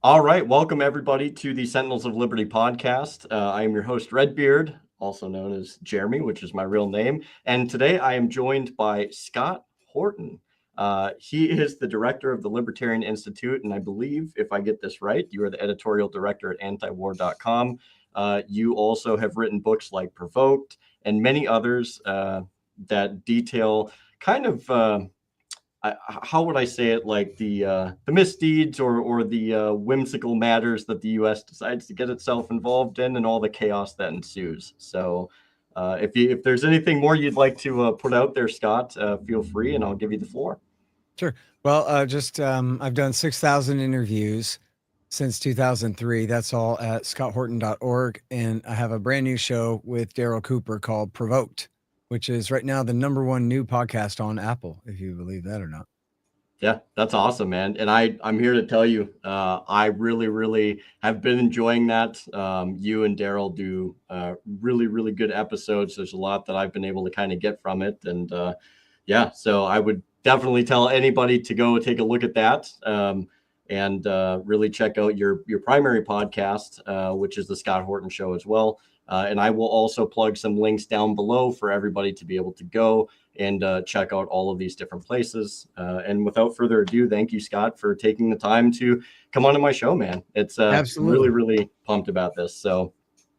All right, welcome everybody to the Sentinels of Liberty podcast. I am your host, Redbeard, also known as Jeremy, which is my real name. And today I am joined by Scott Horton. He is the director of the Libertarian Institute, and I believe, if I get this right, you are the editorial director at antiwar.com. You also have written books like Provoked and many others that detail kind of how would I say it, like the misdeeds or the whimsical matters that the U.S. decides to get itself involved in and all the chaos that ensues. So if there's anything more you'd like to put out there, Scott, feel free and I'll give you the floor. Sure. Well, I've done 6,000 interviews since 2003. That's all at scotthorton.org. And I have a brand new show with Darryl Cooper called Provoked, which is right now the #1 new podcast on Apple, if you believe that or not. Yeah, that's awesome, man. And I'm here to tell you, I really have been enjoying that. You and Darryl do really good episodes. There's a lot that I've been able to kind of get from it. And yeah, so I would definitely tell anybody to go take a look at that and really check out your primary podcast, which is the Scott Horton Show as well. And I will also plug some links down below for everybody to be able to go and check out all of these different places. And without further ado, thank you, Scott, for taking the time to come onto my show, man. It's really pumped about this. So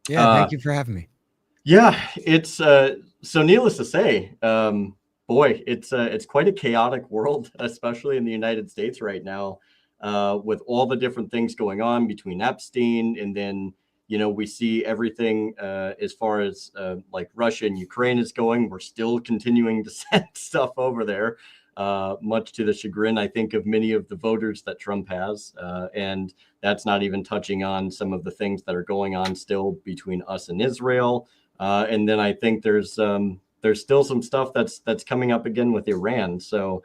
yeah, thank you for having me. Yeah, it's so needless to say, boy, it's quite a chaotic world, especially in the United States right now, with all the different things going on between Epstein and then we see everything as far as like Russia and Ukraine is going. We're still continuing to send stuff over there, much to the chagrin, I think, of many of the voters that Trump has. And that's not even touching on some of the things that are going on still between us and Israel. And then I think there's still some stuff that's coming up again with Iran. So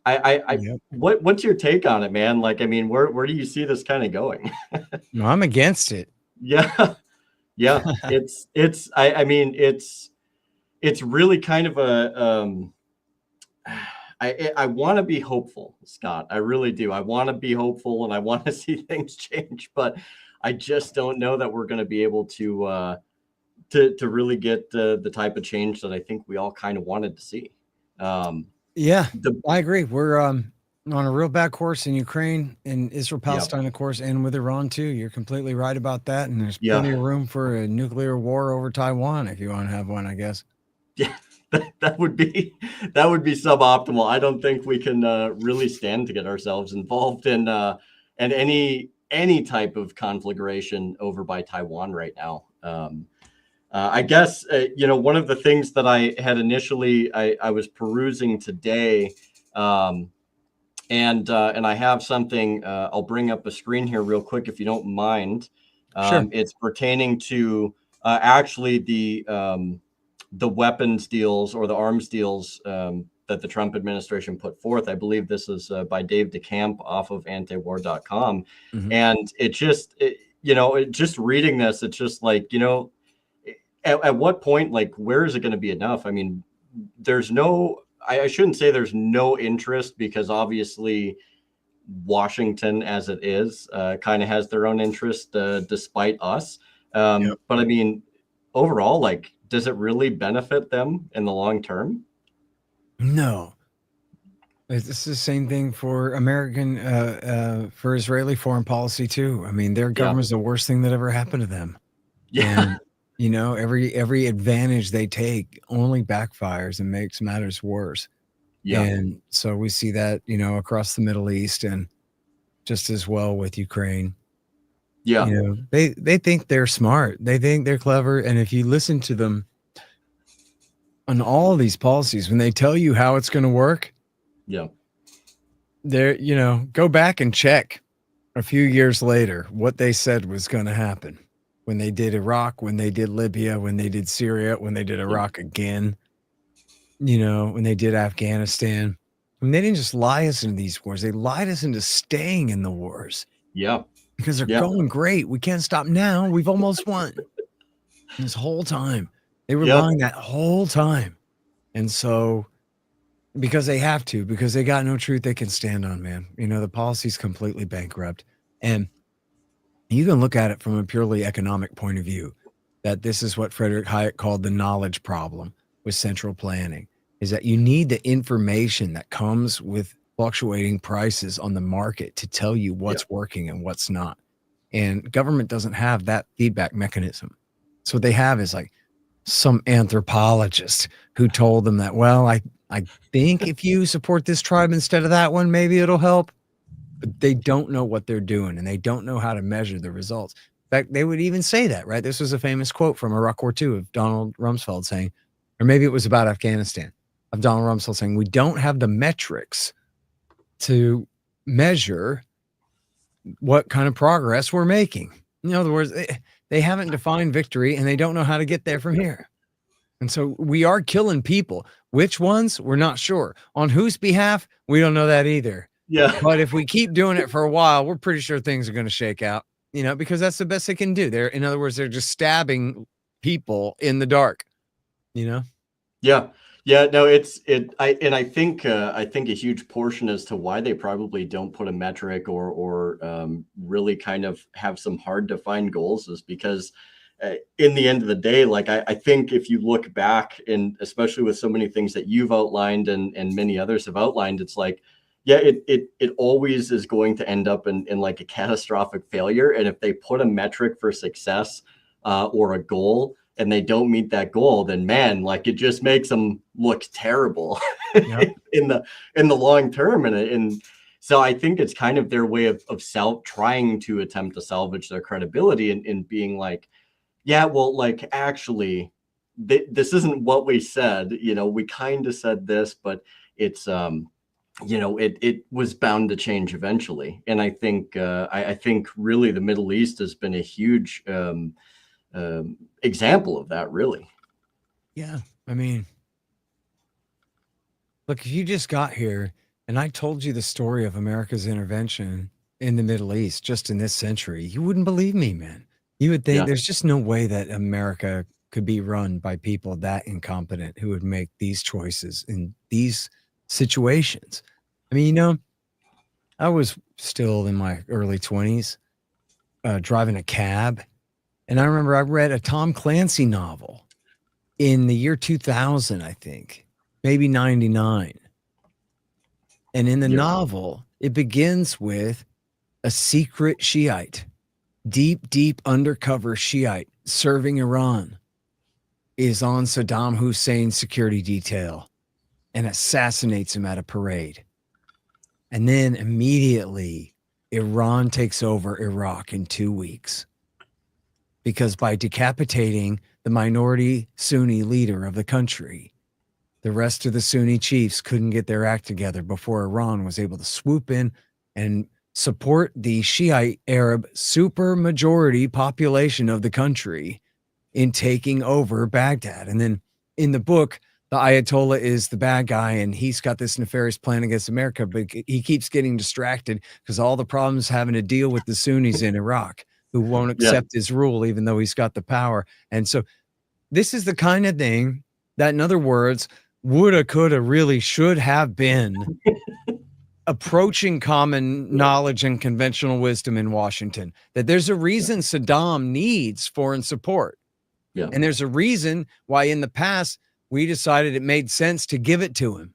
Yep. What's your take on it, man? Like, I mean, where do you see this kind of going? No, I'm against it. Yeah. I mean, it's really kind of a, I want to be hopeful, Scott. I really do. I want to be hopeful and I want to see things change, but I just don't know that we're going to be able to really get the type of change that I think we all kind of wanted to see. Yeah, I agree. We're on a real bad course in Ukraine and Israel-Palestine, of course, and with Iran too. You're completely right about that. And there's plenty of room for a nuclear war over Taiwan if you want to have one, I guess. Yeah, that would be suboptimal. I don't think we can really stand to get ourselves involved in any type of conflagration over by Taiwan right now. I guess, one of the things that I had initially, I was perusing today, and I have something, I'll bring up a screen here real quick if you don't mind. Sure. It's pertaining to actually the weapons deals or the arms deals that the Trump administration put forth. I believe this is by Dave DeCamp off of antiwar.com. Mm-hmm. And just reading this, it's just like, at what point, like, where is it going to be enough? I mean, I shouldn't say there's no interest because obviously Washington as it is kind of has their own interest despite us. But I mean, overall, like, does it really benefit them in the long term? No. It's the same thing for for Israeli foreign policy too. I mean, their government is the worst thing that ever happened to them. Yeah. And, every advantage they take only backfires and makes matters worse. Yeah. And so we see that, across the Middle East and just as well with Ukraine. Yeah. They think they're smart. They think they're clever. And if you listen to them on all these policies, when they tell you how it's going to work, they're, go back and check a few years later what they said was going to happen. When they did Iraq, when they did Libya, when they did Syria, when they did Iraq again, when they did Afghanistan. I mean, they didn't just lie us into these wars. They lied us into staying in the wars. Yeah. Because they're going great. We can't stop now. We've almost won. This whole time. They were lying that whole time. And so because they have to, because they got no truth they can stand on, man. You know, the policy's completely bankrupt. And you can look at it from a purely economic point of view, that this is what Frederick Hayek called the knowledge problem with central planning, is that you need the information that comes with fluctuating prices on the market to tell you what's working and what's not. And government doesn't have that feedback mechanism. So what they have is like some anthropologist who told them that, well, I think if you support this tribe instead of that one, maybe it'll help. But they don't know what they're doing, and they don't know how to measure the results. In fact, they would even say that, right? This was a famous quote from Iraq War II of Donald Rumsfeld saying, or maybe it was about Afghanistan, of Donald Rumsfeld saying, we don't have the metrics to measure what kind of progress we're making. In other words, they haven't defined victory, and they don't know how to get there from here. And so we are killing people. Which ones? We're not sure. On whose behalf? We don't know that either. Yeah. But if we keep doing it for a while, we're pretty sure things are going to shake out, you know, because that's the best they can do. In other words, they're just stabbing people in the dark, you know? Yeah. Yeah, no, I think a huge portion as to why they probably don't put a metric or really kind of have some hard to find goals is because in the end of the day, like I think if you look back, and especially with so many things that you've outlined and many others have outlined, it's like, yeah, it always is going to end up in like a catastrophic failure. And if they put a metric for success or a goal, and they don't meet that goal, then man, like it just makes them look terrible in the long term. And so I think it's kind of their way of trying to attempt to salvage their credibility and being like, yeah, well, like actually, this isn't what we said. You know, we kind of said this, but it's you know, it was bound to change eventually. And I think I think really the Middle East has been a huge example of that, really. Yeah. I mean, look, if you just got here and I told you the story of America's intervention in the Middle East just in this century, you wouldn't believe me, man. You would think there's just no way that America could be run by people that incompetent who would make these choices in these situations. I mean, you know, I was still in my early 20s driving a cab. And I remember I read a Tom Clancy novel in the year 2000, I think, maybe 99. And in the novel, it begins with a secret Shiite, deep undercover Shiite serving Iran is on Saddam Hussein's security detail and assassinates him at a parade. And then immediately Iran takes over Iraq in 2 weeks. Because by decapitating the minority Sunni leader of the country, the rest of the Sunni chiefs couldn't get their act together before Iran was able to swoop in and support the Shiite Arab supermajority population of the country in taking over Baghdad. And then in the book, the Ayatollah is the bad guy, and he's got this nefarious plan against America, but he keeps getting distracted because all the problems having to deal with the Sunnis in Iraq who won't accept his rule, even though he's got the power. And so this is the kind of thing that, in other words, woulda, coulda, really should have been approaching common knowledge and conventional wisdom in Washington, that there's a reason Saddam needs foreign support. Yeah. And there's a reason why in the past we decided it made sense to give it to him.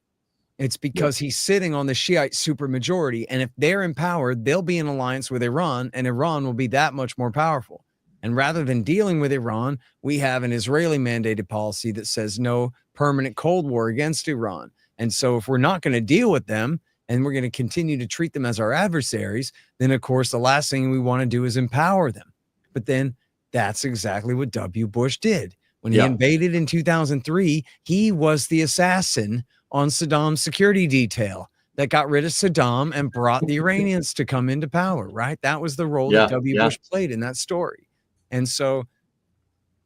It's because he's sitting on the Shiite supermajority, and if they're empowered, they'll be in alliance with Iran, and Iran will be that much more powerful. And rather than dealing with Iran, we have an Israeli mandated policy that says no permanent Cold War against Iran. And so if we're not going to deal with them and we're going to continue to treat them as our adversaries, then of course the last thing we want to do is empower them. But then that's exactly what W. Bush did. When he invaded in 2003, he was the assassin on Saddam's security detail that got rid of Saddam and brought the Iranians to come into power, right? That was the role that W. Bush played in that story. And so,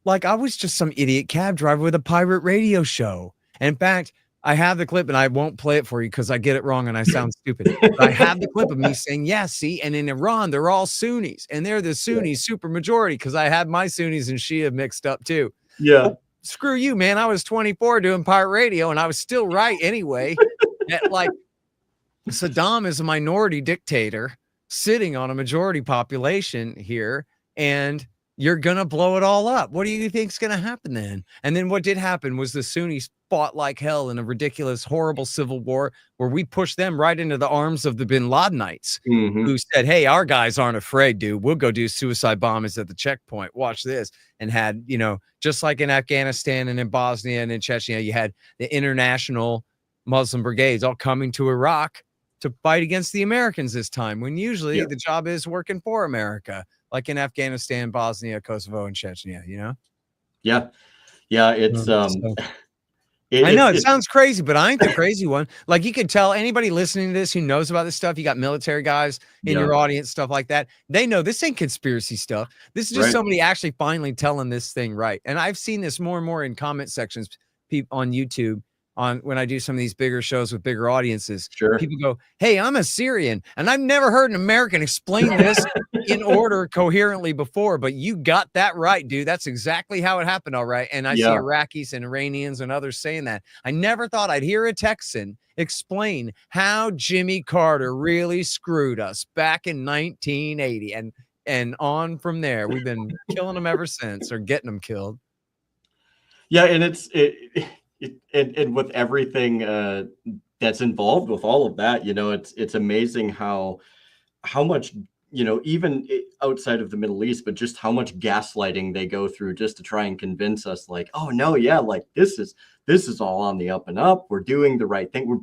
like, I was just some idiot cab driver with a pirate radio show. And in fact, I have the clip, and I won't play it for you because I get it wrong and I sound stupid. But I have the clip of me saying, see, and in Iran, they're all Sunnis, and they're the Sunni super majority, because I had my Sunnis and Shia mixed up too. Yeah. Well, screw you, man. I was 24 doing pirate radio, and I was still right anyway. that, like, Saddam is a minority dictator sitting on a majority population here, and you're gonna blow it all up. What do you think's gonna happen then? And then what did happen was the Sunnis fought like hell in a ridiculous, horrible civil war where we pushed them right into the arms of the Bin Ladenites, Hmm. who said, "Hey, our guys aren't afraid, dude. We'll go do suicide bombings at the checkpoint. Watch this." And had, just like in Afghanistan and in Bosnia and in Chechnya, you had the international Muslim brigades all coming to Iraq to fight against the Americans this time, when usually Yeah. the job is working for America, like in Afghanistan, Bosnia, Kosovo, and Chechnya, Yeah. Yeah. It's, So it, I know it's, it it's sounds crazy, but I ain't the crazy one. Like, you could tell anybody listening to this who knows about this stuff. You got military guys in yeah. your audience, stuff like that. They know this ain't conspiracy stuff. This is just Right. somebody actually finally telling this thing right. And I've seen this more and more in comment sections on YouTube, on when I do some of these bigger shows with bigger audiences. Sure. People go, "Hey, I'm a Syrian, and I've never heard an American explain this in order coherently before, but you got that right, dude. That's exactly how it happened, all right." And I see Yeah. Iraqis and Iranians and others saying that. I never thought I'd hear a Texan explain how Jimmy Carter really screwed us back in 1980, and on from there. We've been killing them ever since, or getting them killed. Yeah. And and with everything that's involved with all of that, it's amazing how much, even outside of the Middle East, but just how much gaslighting they go through just to try and convince us, like, oh no, yeah, like this is all on the up and up. We're doing the right thing. We're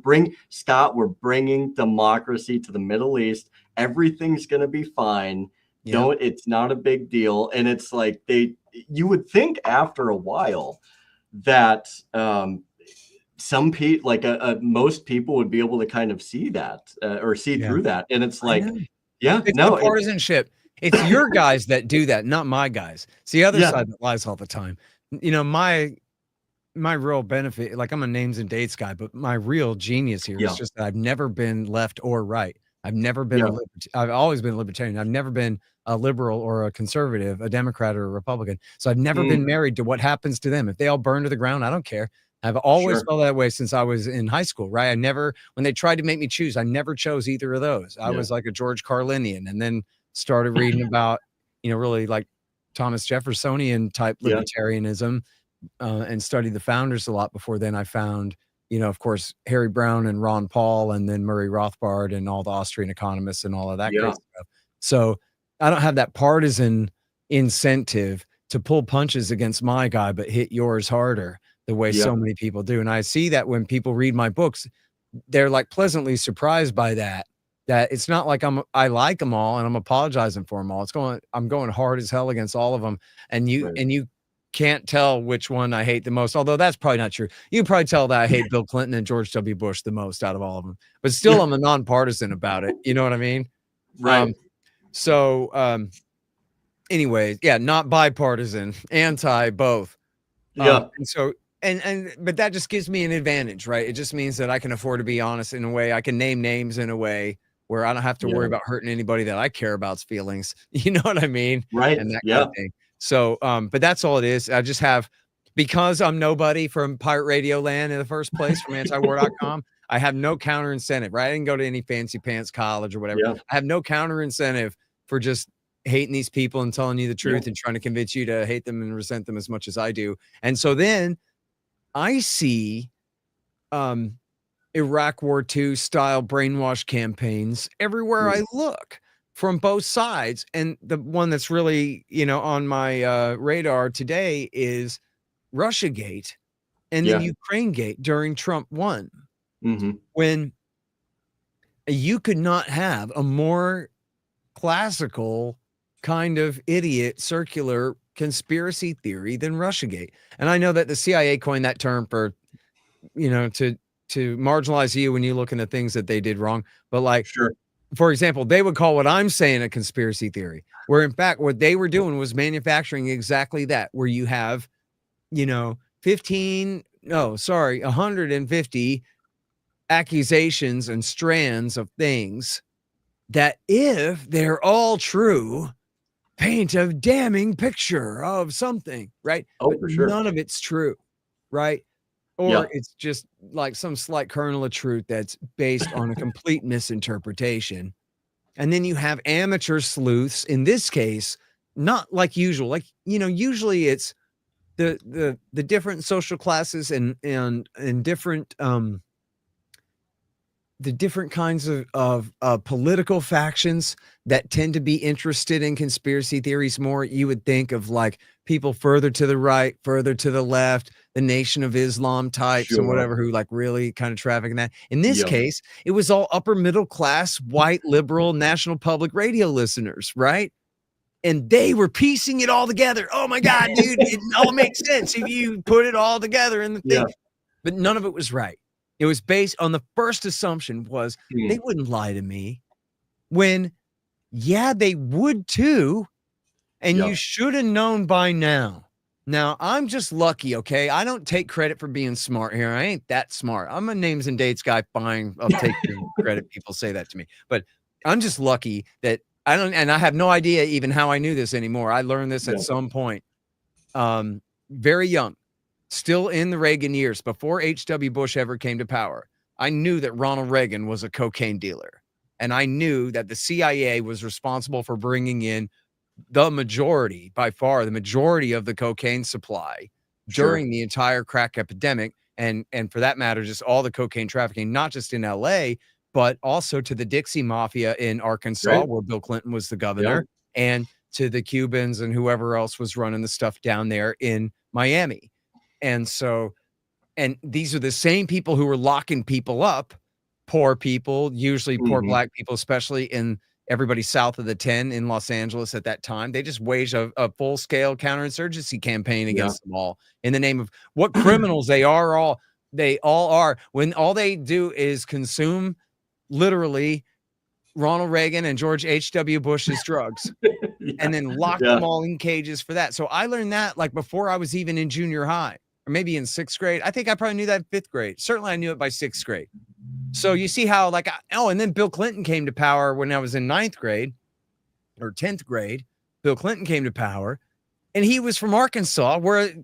bringing democracy to the Middle East. Everything's gonna be fine. Yeah. It's not a big deal. And it's like you would think after a while that some people, like most people, would be able to kind of see that or see Yeah. through that. And it's I like, know. yeah, It's the no, partisanship. It's your guys that do that, not my guys. It's the other yeah, side that lies all the time. My real benefit, like, I'm a names and dates guy, but my real genius here is yeah, just that I've never been left or right. I've never been yeah, I've always been a libertarian. I've never been a liberal or a conservative, a Democrat or a Republican. So I've never been mhm, married to what happens to them. If they all burn to the ground, I don't care. I've always sure, felt that way since I was in high school, right? When they tried to make me choose, I never chose either of those. I yeah, was like a George Carlinian, and then started reading about, really like Thomas Jeffersonian type yeah, libertarianism, and studied the founders a lot before then. I found, of course, Harry Brown and Ron Paul, and then Murray Rothbard and all the Austrian economists and all of that yeah, great stuff. So I don't have that partisan incentive to pull punches against my guy, but hit yours harder the way yeah, so many people do. And I see that when people read my books, they're like pleasantly surprised by that. That it's not like I like them all and I'm apologizing for them all. I'm going hard as hell against all of them. right, And you can't tell which one I hate the most, although that's probably not true. You can probably tell that I hate Bill Clinton and George W. Bush the most out of all of them, but still yeah, I'm a nonpartisan about it. You know what I mean? right, So anyway, yeah, not bipartisan, anti both. yeah, And so, but that just gives me an advantage, right? It just means that I can afford to be honest in a way. I can name names in a way where I don't have to yeah, worry about hurting anybody that I care about's feelings. You know what I mean? right, And that kind yeah, of thing. So, but that's all it is. I just have, because I'm nobody from Pirate Radio Land in the first place, from antiwar.com, I have no counter incentive, right? I didn't go to any fancy pants college or whatever. yeah, I have no counter incentive for just hating these people and telling you the yeah, truth and trying to convince you to hate them and resent them as much as I do. And so then I see Iraq War II style brainwash campaigns everywhere mm, I look, from both sides. And the one that's really, on my radar today is Russiagate and then yeah, Ukraine Gate during Trump 1, mhm, when you could not have a more classical kind of idiot circular conspiracy theory than Russiagate. And I know that the CIA coined that term for, to marginalize you when you look into things that they did wrong. But, like, sure, for example, they would call what I'm saying a conspiracy theory, where in fact what they were doing was manufacturing exactly that, where you have, 150 accusations and strands of things that, if they're all true, paint a damning picture of something, right? oh, But for sure, none of it's true, right? or it's just like some slight kernel of truth that's based on a complete misinterpretation. And then you have amateur sleuths, in this case, not like usual. Like, usually it's the different social classes and different the different kinds of political factions that tend to be interested in conspiracy theories more. You would think of like people further to the right, further to the left, the Nation of Islam types and whatever, who like really kind of traffic in that. In this case, it was all upper middle class, white, liberal, National Public Radio listeners, right? And they were piecing it all together. Oh my God, dude, it all makes sense if you put it all together in the thing. But none of it was right. It was based on the first assumption was they wouldn't lie to me when, they would too. And you should have known by now. Now, I'm just lucky, okay? I don't take credit for being smart here. I ain't that smart. I'm a names and dates guy. Fine, I'll take credit. People say that to me. But I'm just lucky that I have no idea even how I knew this anymore. I learned this at some point. Very young. Still in the Reagan years, before H.W. Bush ever came to power, I knew that Ronald Reagan was a cocaine dealer. And I knew that the CIA was responsible for bringing in by far the majority of the cocaine supply during the entire crack epidemic. And for that matter, just all the cocaine trafficking, not just in LA, but also to the Dixie Mafia in Arkansas, where Bill Clinton was the governor, and to the Cubans and whoever else was running the stuff down there in Miami. And so, and these are the same people who were locking people up, poor people, usually poor black people, especially in everybody south of the 10 in Los Angeles at that time. They just waged a full-scale counterinsurgency campaign against them all in the name of what criminals they all are, when all they do is consume literally Ronald Reagan and George H.W. Bush's drugs and then lock them all in cages for that. So I learned that like before I was even in junior high. Or maybe in 6th grade. I think I probably knew that in 5th grade. Certainly I knew it by 6th grade. So you see how and then Bill Clinton came to power when I was in 9th grade or 10th grade. Bill Clinton came to power and he was from Arkansas where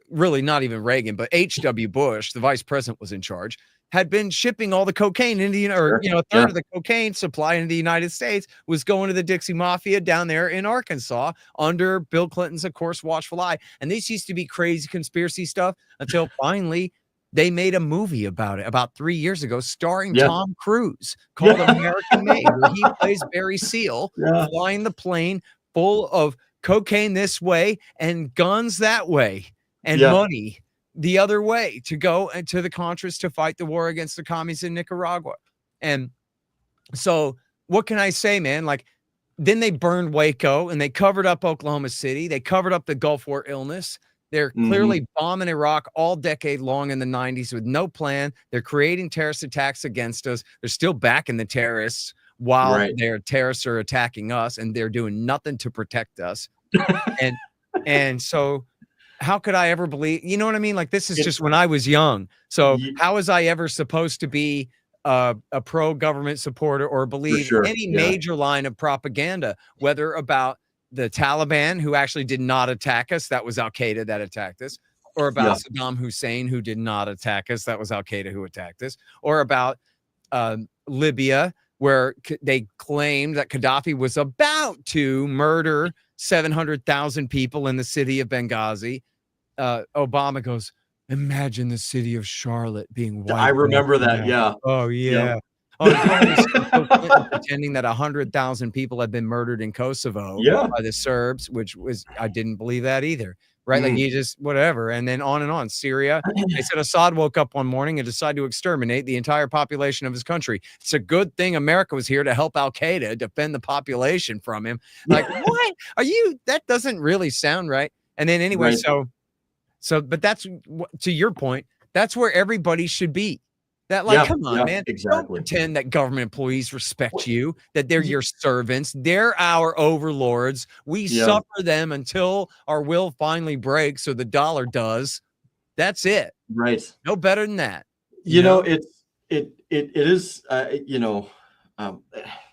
really not even Reagan, but H.W. Bush, the vice president, was in charge, had been shipping all the cocaine into a third of the cocaine supply into the United States was going to the Dixie Mafia down there in Arkansas under Bill Clinton's, of course, watchful eye. And this used to be crazy conspiracy stuff until finally they made a movie about it about 3 years ago, starring Tom Cruise, called American Made, where he plays Barry Seal, flying the plane full of cocaine this way and guns that way and money the other way to go to the Contras to fight the war against the commies in Nicaragua. And so what can I say, man? Like, then they burned Waco and they covered up Oklahoma City. They covered up the Gulf War illness. They're clearly bombing Iraq all decade long in the 90s with no plan. They're creating terrorist attacks against us. They're still backing the terrorists while their terrorists are attacking us, and they're doing nothing to protect us. and so how could I ever believe, you know what I mean? Like, this is just when I was young. So how was I ever supposed to be a pro-government supporter or believe any major line of propaganda, whether about the Taliban, who actually did not attack us, that was Al-Qaeda that attacked us, or about Saddam Hussein, who did not attack us, that was Al-Qaeda who attacked us, or about Libya, where they claimed that Gaddafi was about to murder 700,000 people in the city of Benghazi. Obama goes, imagine the city of Charlotte being wiped. I remember that. Yeah. Oh yeah. Oh, pretending that 100,000 people had been murdered in Kosovo by the Serbs, which was, I didn't believe that either. Right. Like, you just, whatever. And then on and on. Syria. They said Assad woke up one morning and decided to exterminate the entire population of his country. It's a good thing America was here to help Al-Qaeda defend the population from him. Like, what are you? That doesn't really sound right. And then anyway, but that's, to your point, that's where everybody should be. That, like, come on, man. Exactly. Don't pretend that government employees respect you, that they're your servants. They're our overlords. We suffer them until our will finally breaks, or the dollar does. That's it. Right. No better than that. You know, it is, let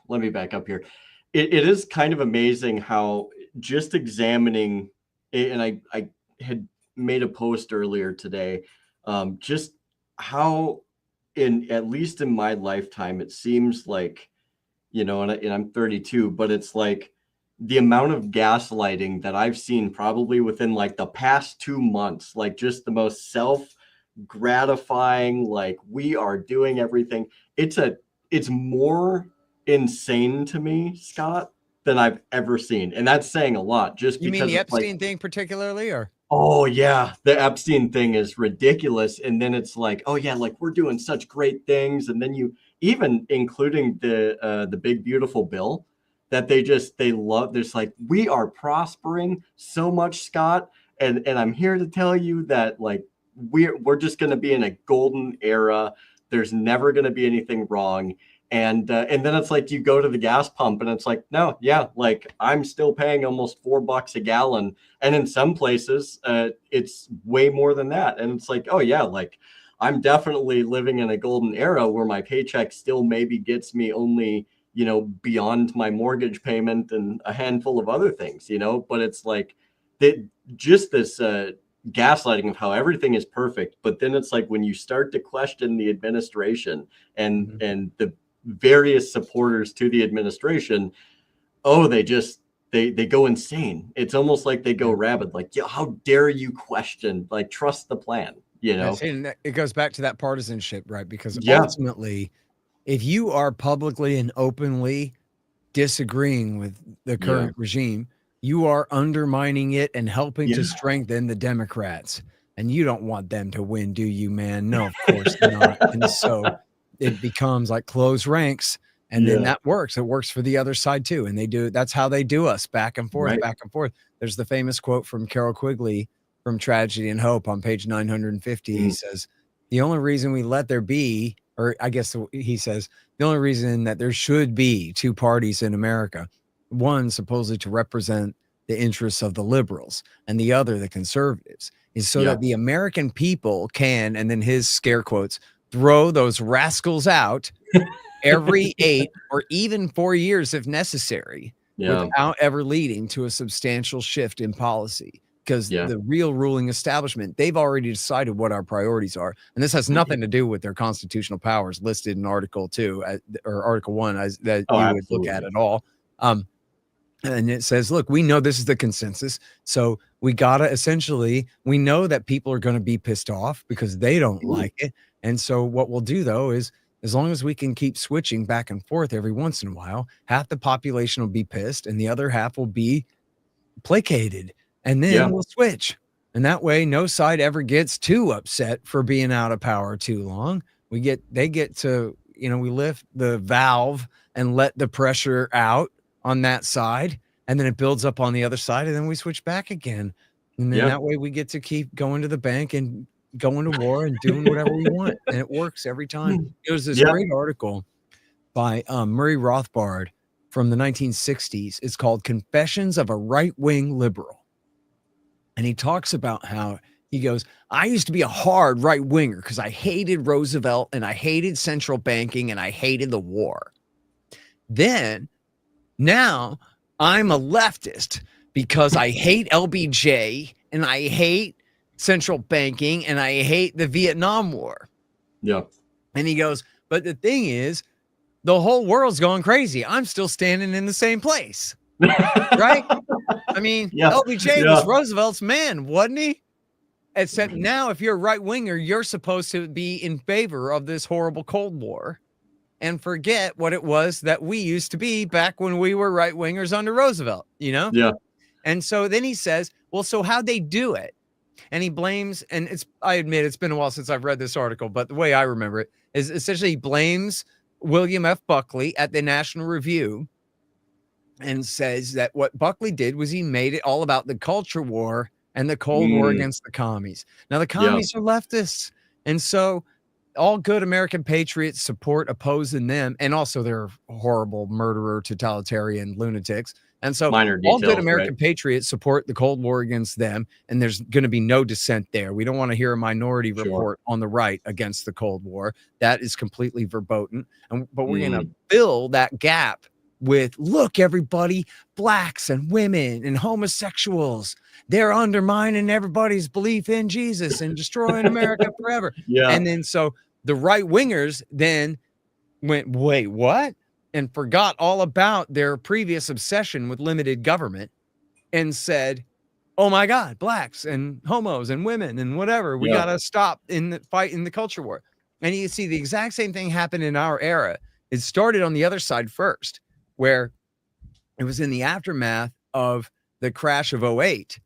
me back up here. It is kind of amazing how just examining, and I had made a post earlier today, just how at least in my lifetime, it seems like, and I'm 32, but it's like the amount of gaslighting that I've seen probably within like the past 2 months, like just the most self-gratifying, like we are doing everything. It's more insane to me, Scott, than I've ever seen. And that's saying a lot just You mean because the it's like, Epstein thing particularly, or? oh yeah, the Epstein thing is ridiculous. And then it's like, oh yeah, like we're doing such great things. And then you even including the big beautiful bill that they love. There's like, we are prospering so much, Scott. And I'm here to tell you that like we're just gonna be in a golden era. There's never gonna be anything wrong. And then it's like you go to the gas pump and it's like, no, yeah, like I'm still paying almost $4 a gallon, and in some places it's way more than that. And it's like, oh yeah, like I'm definitely living in a golden era where my paycheck still maybe gets me only, beyond my mortgage payment and a handful of other things, but it's like that, just this gaslighting of how everything is perfect. But then it's like when you start to question the administration and the various supporters to the administration, oh, they go insane. It's almost like they go rabid. Like, yeah, how dare you question? Like, trust the plan. That's it. And it goes back to that partisanship, right? Because Yeah, ultimately, if you are publicly and openly disagreeing with the current regime, you are undermining it and helping to strengthen the Democrats. And you don't want them to win, do you, man? No, of course not. And so it becomes like close ranks. And then that works. It works for the other side too. And that's how they do us, back and forth, right. back and forth. There's the famous quote from Carol Quigley from Tragedy and Hope on page 950. He says, the only reason we let there be, or I guess he says, the only reason that there should be two parties in America, one supposedly to represent the interests of the liberals and the other the conservatives, is so that the American people can, and then his scare quotes, throw those rascals out every 8 or even 4 years if necessary, without ever leading to a substantial shift in policy. Because the real ruling establishment, they've already decided what our priorities are. And this has nothing to do with their constitutional powers listed in Article 2 or Article 1 that you would look at all. And it says, look, we know this is the consensus. So we got to essentially, we know that people are going to be pissed off because they don't like it. And so what we'll do, though, is as long as we can keep switching back and forth every once in a while, half the population will be pissed and the other half will be placated. And then we'll switch. And that way, no side ever gets too upset for being out of power too long. They get to, we lift the valve and let the pressure out on that side. And then it builds up on the other side. And then we switch back again. And then that way we get to keep going to the bank and going to war and doing whatever we want. And it works every time. It was this great article by Murray Rothbard from the 1960s. It's called Confessions of a Right-Wing Liberal. And he talks about how he goes, I used to be a hard right winger because I hated Roosevelt and I hated central banking and I hated the war. Then now I'm a leftist because I hate LBJ and I hate central banking and I hate the Vietnam War. Yeah. And he goes, but the thing is, the whole world's going crazy. I'm still standing in the same place. Right? I mean, LBJ was Roosevelt's man, wasn't he? Except now, if you're a right winger, you're supposed to be in favor of this horrible Cold War and forget what it was that we used to be back when we were right wingers under Roosevelt, Yeah. And so then he says, well, so how'd they do it? And he blames, and I admit it's been a while since I've read this article, but the way I remember it is essentially he blames William F. Buckley at the National Review and says that what Buckley did was he made it all about the culture war and the Cold War against the commies. Now, the commies are leftists. And so all good American patriots support opposing them. And also they're horrible murderer, totalitarian lunatics. And so all good American patriots support the Cold War against them. And there's going to be no dissent there. We don't want to hear a minority report on the right against the Cold War. That is completely verboten. But we're going to fill that gap with, look, everybody, blacks and women and homosexuals, they're undermining everybody's belief in Jesus and destroying America forever. Yeah. And then so the right wingers then went, wait, what? And forgot all about their previous obsession with limited government and said, oh my God, blacks and homos and women and whatever, we got to stop in the fight in the culture war. And you see the exact same thing happen in our era. It started on the other side first, where it was in the aftermath of the crash of 2008.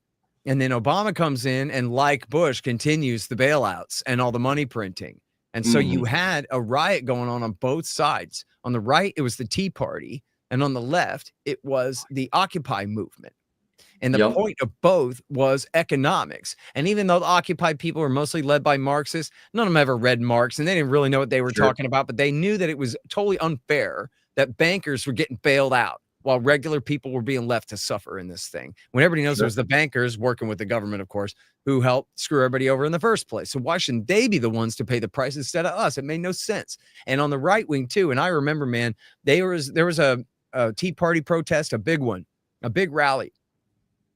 And then Obama comes in and, like Bush, continues the bailouts and all the money printing. And so you had a riot going on both sides. On the right, it was the Tea Party. And on the left, it was the Occupy movement. And the point of both was economics. And even though the Occupy people were mostly led by Marxists, none of them ever read Marx, and they didn't really know what they were talking about, but they knew that it was totally unfair that bankers were getting bailed out while regular people were being left to suffer in this thing. When everybody knows it was the bankers working with the government, of course, who helped screw everybody over in the first place. So why shouldn't they be the ones to pay the price instead of us? It made no sense. And on the right wing too, and I remember, man, there was a Tea Party protest, a big one, a big rally,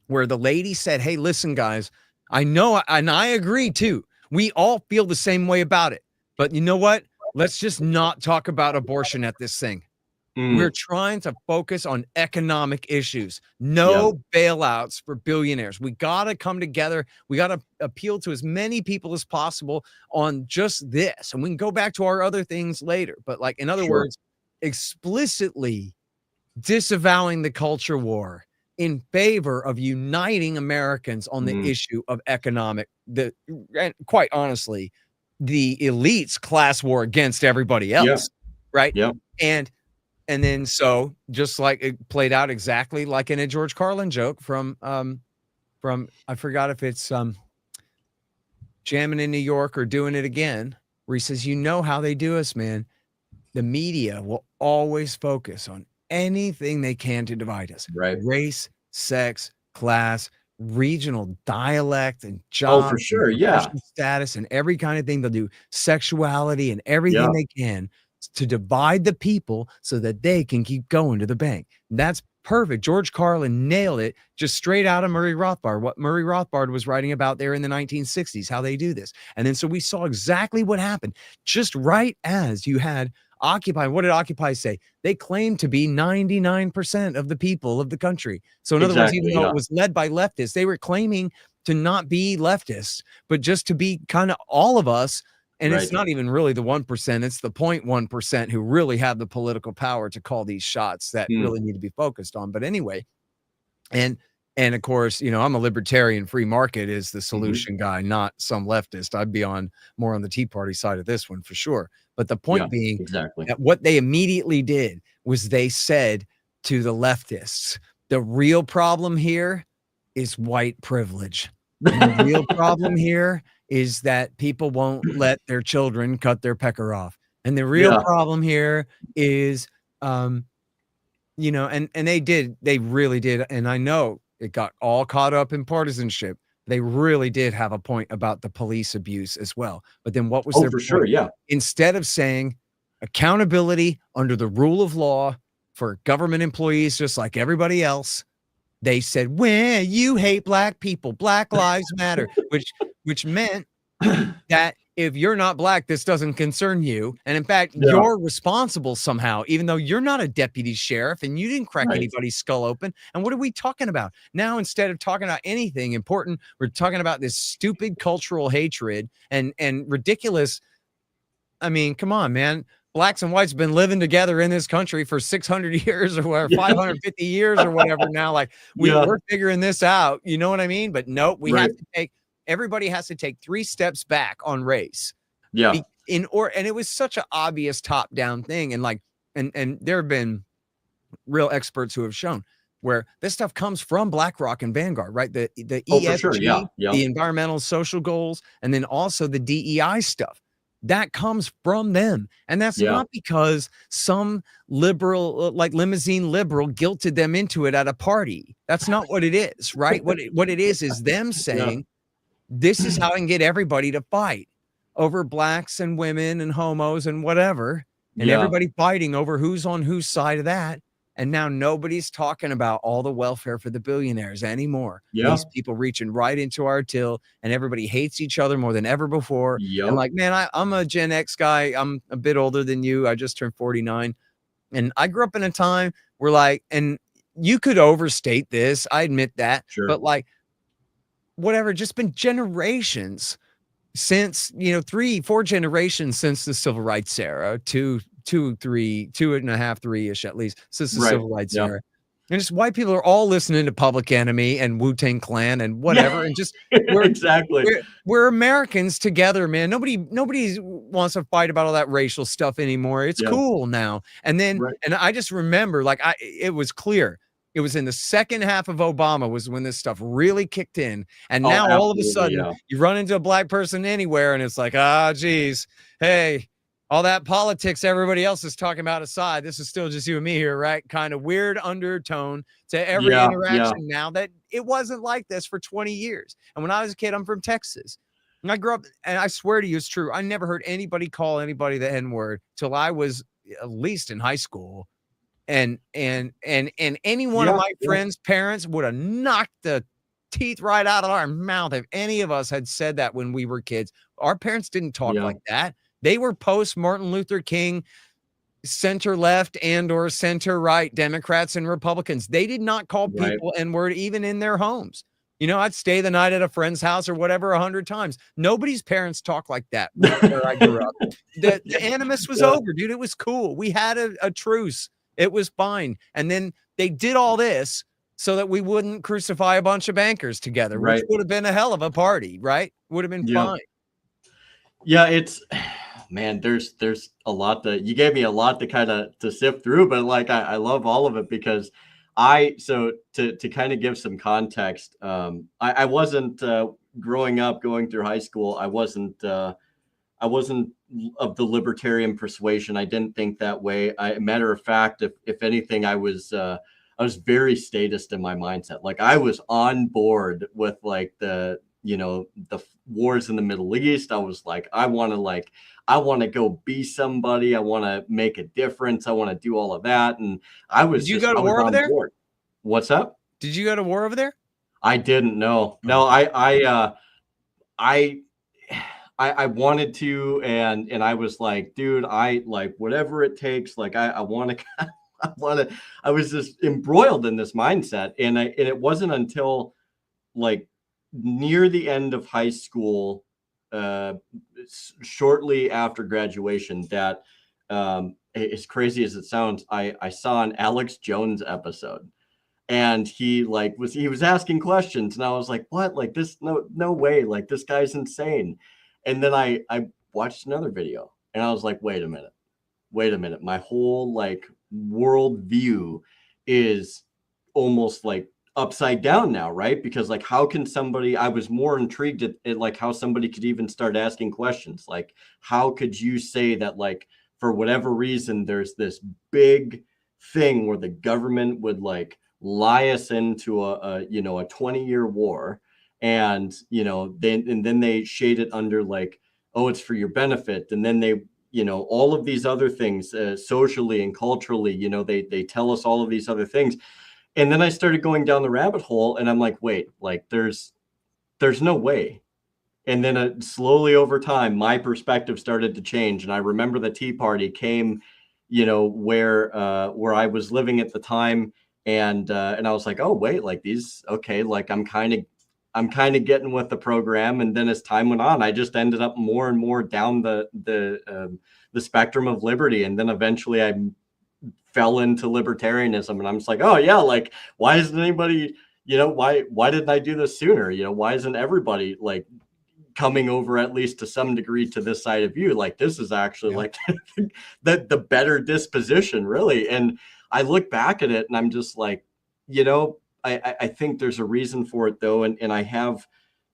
where the lady said, hey, listen, guys, I know, and I agree too. We all feel the same way about it. But you know what? Let's just not talk about abortion at this thing. We're trying to focus on economic issues. No bailouts for billionaires. We got to come together. We got to appeal to as many people as possible on just this. And we can go back to our other things later. But like, in other words, explicitly disavowing the culture war in favor of uniting Americans on the issue of economic, and quite honestly, the elites class war against everybody else, right? And then so just like it played out exactly like in a George Carlin joke from I forgot if it's Jamming in New York or Doing It Again, where he says, you know how they do us, man. The media will always focus on anything they can to divide us. Right. Race, sex, class, regional dialect, and job. Oh, for sure. Yeah. Status and every kind of thing. They'll do sexuality and everything they can to divide the people so that they can keep going to the bank. And that's perfect. George Carlin nailed it just straight out of Murray Rothbard, what Murray Rothbard was writing about there in the 1960s, how they do this. And then so we saw exactly what happened just right as you had Occupy. What did Occupy say? They claimed to be 99% of the people of the country. So in other words, even though it was led by leftists, they were claiming to not be leftists, but just to be kind of all of us. And it's not even really the 1%, it's the 0.1% who really have the political power to call these shots that really need to be focused on. But anyway, and of course, you know, I'm a libertarian. Free market is the solution guy, not some leftist. I'd be more on the Tea Party side of this one for sure. But the point being that what they immediately did was they said to the leftists, the real problem here is white privilege. And the real problem here is that people won't let their children cut their pecker off. And the real problem here is, you know, and they really did. And I know it got all caught up in partisanship. They really did have a point about the police abuse as well. But then what was their point? Sure, Instead of saying accountability under the rule of law for government employees, just like everybody else, they said, well, you hate black people, Black Lives Matter, which meant that if you're not black, this doesn't concern you. And in fact, you're responsible somehow, even though you're not a deputy sheriff and you didn't crack anybody's skull open. And what are we talking about? Now, instead of talking about anything important, we're talking about this stupid cultural hatred and ridiculous. I mean, come on, man. Blacks and whites have been living together in this country for 600 years or whatever, 550 years or whatever now. Like we're figuring this out. You know what I mean? But nope, we have to everybody has to take 3 steps back on race. And it was such an obvious top-down thing. And like, and there have been real experts who have shown where this stuff comes from BlackRock and Vanguard, right? The ESG, the environmental social goals, and then also the DEI stuff. That comes from them. And that's not because some liberal, like limousine liberal, guilted them into it at a party. That's not what it is, right? What it is them saying, this is how I can get everybody to fight over blacks and women and homos and whatever. And everybody fighting over who's on whose side of that. And now nobody's talking about all the welfare for the billionaires anymore. Yeah. These people reaching right into our till, and everybody hates each other more than ever before. And like, man, I'm a Gen X guy. I'm a bit older than you. I just turned 49. And I grew up in a time where like, and you could overstate this, I admit that, but like, whatever, just been generations since, 3-4 generations since the civil rights era, 2.5, 3-ish at least since the civil rights era. And just white people are all listening to Public Enemy and Wu-Tang Clan and whatever. And just we're Americans together, man. Nobody wants to fight about all that racial stuff anymore. It's cool now. And then and I just remember, like, it was clear. It was in the second half of Obama was when this stuff really kicked in. And now all of a sudden you run into a black person anywhere and it's like, geez, hey, all that politics everybody else is talking about aside, this is still just you and me here, right? Kind of weird undertone to every interaction now that it wasn't like this for 20 years. And when I was a kid, I'm from Texas. And I grew up, and I swear to you, it's true. I never heard anybody call anybody the N-word till I was at least in high school. And any one of my friends' parents would have knocked the teeth right out of our mouth if any of us had said that when we were kids. Our parents didn't talk like that. They were post Martin Luther King, center left and or center right Democrats and Republicans. They did not call people N-word even in their homes. I'd stay the night at a friend's house or whatever 100 times. Nobody's parents talk like that where I grew up. The animus was over, dude. It was cool. We had a truce. It was fine. And then they did all this so that we wouldn't crucify a bunch of bankers together, which would have been a hell of a party, right? Would have been fine. Yeah, it's, man, there's a lot that you gave me a lot to sift through, but like, I love all of it because so to kind of give some context, I wasn't growing up, going through high school. I wasn't of the libertarian persuasion. I didn't think that way. Matter of fact, if anything, I was very statist in my mindset. Like I was on board with like the wars in the Middle East. I was like, I want to go be somebody. I want to make a difference. I want to do all of that. And I was. Did you go to war over there? What's up? Did you go to war over there? I didn't know. No, I wanted to, and I was like, dude, I like whatever it takes. Like I want to, I was just embroiled in this mindset. And it wasn't until like near the end of high school, shortly after graduation, that as crazy as it sounds, I saw an Alex Jones episode. And he was asking questions, and I was like, what? Like this, no way. Like this guy's insane. And then I watched another video and I was like, wait a minute. My whole like world view is almost like upside down now, right? Because like, how can somebody, I was more intrigued at like how somebody could even start asking questions. Like, how could you say that like, for whatever reason, there's this big thing where the government would like lie us into a 20-year war. And, then they shade it under like, oh, it's for your benefit. And then they, all of these other things, socially and culturally, they tell us all of these other things. And then I started going down the rabbit hole and I'm like, wait, like there's no way. And then slowly over time, my perspective started to change. And I remember the Tea Party came, where I was living at the time. And I was like, oh, wait, like these, okay, like I'm kind of getting with the program. And then as time went on, I just ended up more and more down the spectrum of liberty. And then eventually I fell into libertarianism. And I'm just like, oh yeah, like why isn't anybody, why didn't I do this sooner? Why isn't everybody like coming over at least to some degree to this side of you? Like this is actually like the better disposition, really. And I look back at it and I'm just like, I think there's a reason for it though. And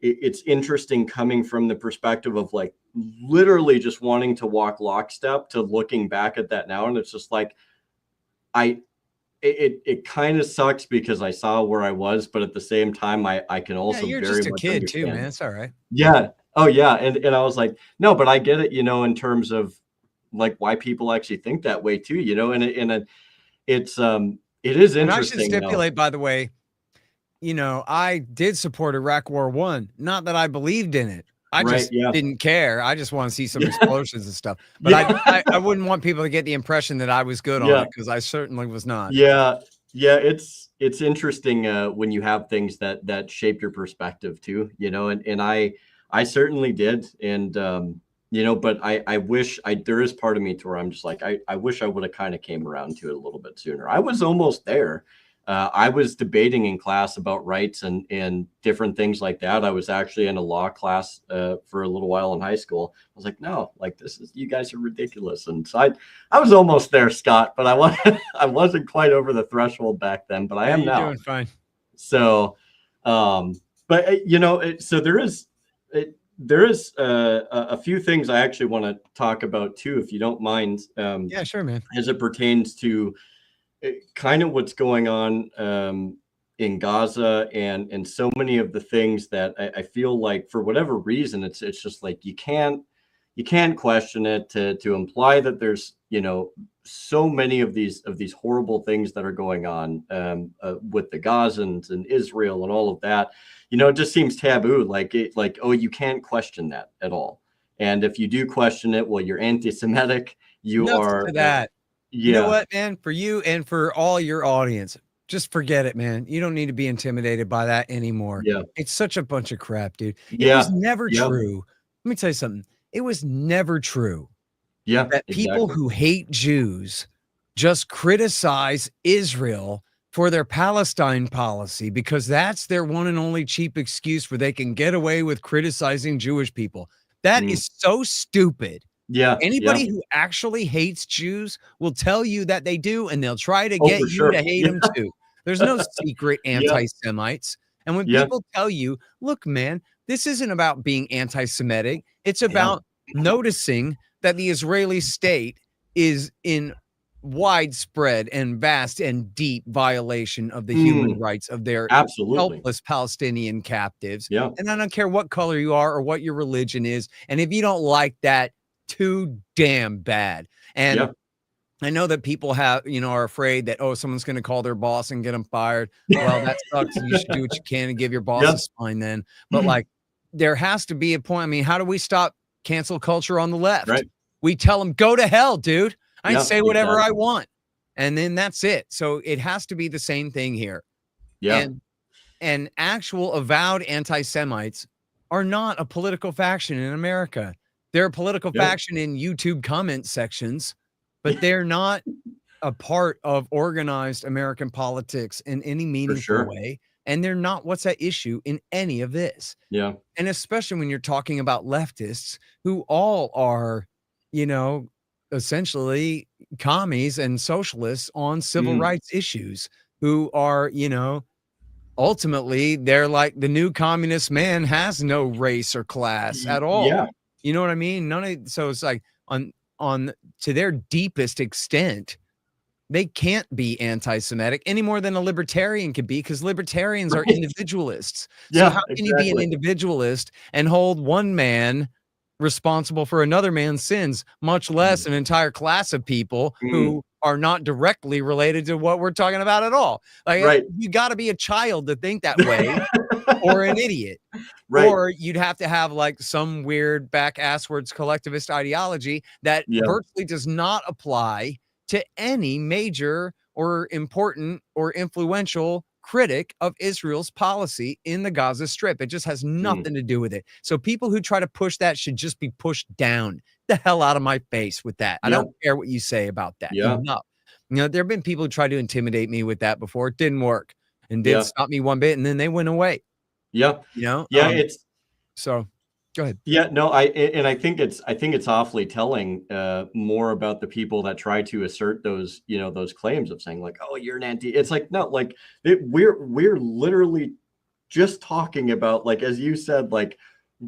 it's interesting coming from the perspective of like literally just wanting to walk lockstep to looking back at that now. And it's just like, it kind of sucks because I saw where I was, but at the same time, I can also you're very just a much kid understand. too, man. It's all right. Yeah. Oh yeah. And I was like, no, but I get it, in terms of like why people actually think that way too, and it's It is And I should interesting though. stipulate, by the way, I did support Iraq War One. Not that I believed in it. I Right. just Yeah. didn't care. I just want to see some Yeah. explosions and stuff. But Yeah. I wouldn't want people to get the impression that I was good on Yeah. it, because I certainly was not. Yeah. Yeah. It's interesting when you have things that shape your perspective too, and I certainly did. And but I wish there is part of me to where I'm just like, I wish I would have kind of came around to it a little bit sooner. I was almost there. I was debating in class about rights and different things like that. I was actually in a law class for a little while in high school. I was like, no, like you guys are ridiculous. And so I was almost there, Scott, but I wasn't quite over the threshold back then, but I Yeah, am you're now. doing fine. So, but so there is a few things I actually want to talk about too, if you don't mind. Yeah, sure, man. As it pertains to kind of what's going on in Gaza and so many of the things that I feel like for whatever reason it's just like you can't question it to imply that there's so many of these horrible things that are going on with the Gazans and Israel and all of that. It just seems taboo. Like oh, you can't question that at all. And if you do question it, well, you're anti-Semitic. You Enough are to that. You know yeah. what, man? For you and for all your audience, just forget it, man. You don't need to be intimidated by that anymore. Yeah. It's such a bunch of crap, dude. It was Yeah. never Yeah. true. Let me tell you something. It was never true Yeah, that people exactly. who hate Jews just criticize Israel for their Palestine policy, because that's their one and only cheap excuse where they can get away with criticizing Jewish people. That Mm. is so stupid. Yeah, yeah. Anybody who actually hates Jews will tell you that they do, and they'll try to Oh, get for you to sure. hate Yeah. them too. There's no secret Yeah, anti-Semites. And when yeah, people tell you, look, man, this isn't about being anti-Semitic. It's yeah. about noticing that the Israeli state is in widespread and vast and deep violation of the human Mm, rights of their absolutely. helpless Palestinian captives. Yeah, And I don't care what color you are or what your religion is. And if you don't like that, too damn bad. And yeah. I know that people are afraid that, oh, someone's going to call their boss and get them fired. Well, that sucks. You should do what you can and give your boss Yeah. a spine then. But like, there has to be a point. I mean, how do we stop cancel culture on the left? Right. We tell them, go to hell, dude. I Yeah, say whatever I exactly. want. And then that's it. So it has to be the same thing here. Yeah, And actual avowed anti-Semites are not a political faction in America. They're a political yeah. faction in YouTube comment sections, but they're not a part of organized American politics in any For meaningful sure. way. And they're not what's at issue in any of this. Yeah. And especially when you're talking about leftists who all are, essentially commies and socialists on civil Mm, rights issues, who are, ultimately they're like, the new communist man has no race or class at all. yeah. You know what I mean? So it's like on to their deepest extent, they can't be anti-Semitic any more than a libertarian could be, because libertarians are Right. individualists. So Yeah, how can you be an exactly. individualist and hold one man responsible for another man's sins, much less Mm, an entire class of people mm, who are not directly related to what we're talking about at all? Like, right. you got to be a child to think that way, or an idiot. Right. Or you'd have to have like some weird back asswards collectivist ideology that Yeah. virtually does not apply to any major or important or influential critic of Israel's policy in the Gaza Strip. It just has Mm, nothing to do with it. So people who try to push that should just be pushed down the hell out of my face with that. I yeah. don't care what you say about that. Yeah. Enough. There have been people who tried to intimidate me with that before. It didn't work and didn't Yeah. stop me one bit. And then they went away, Yeah. you know? Yeah. Um, so go ahead. Yeah, no, I think it's awfully telling more about the people that try to assert those claims of saying like, oh, you're an anti. It's like, no, like we're literally just talking about, like, as you said, like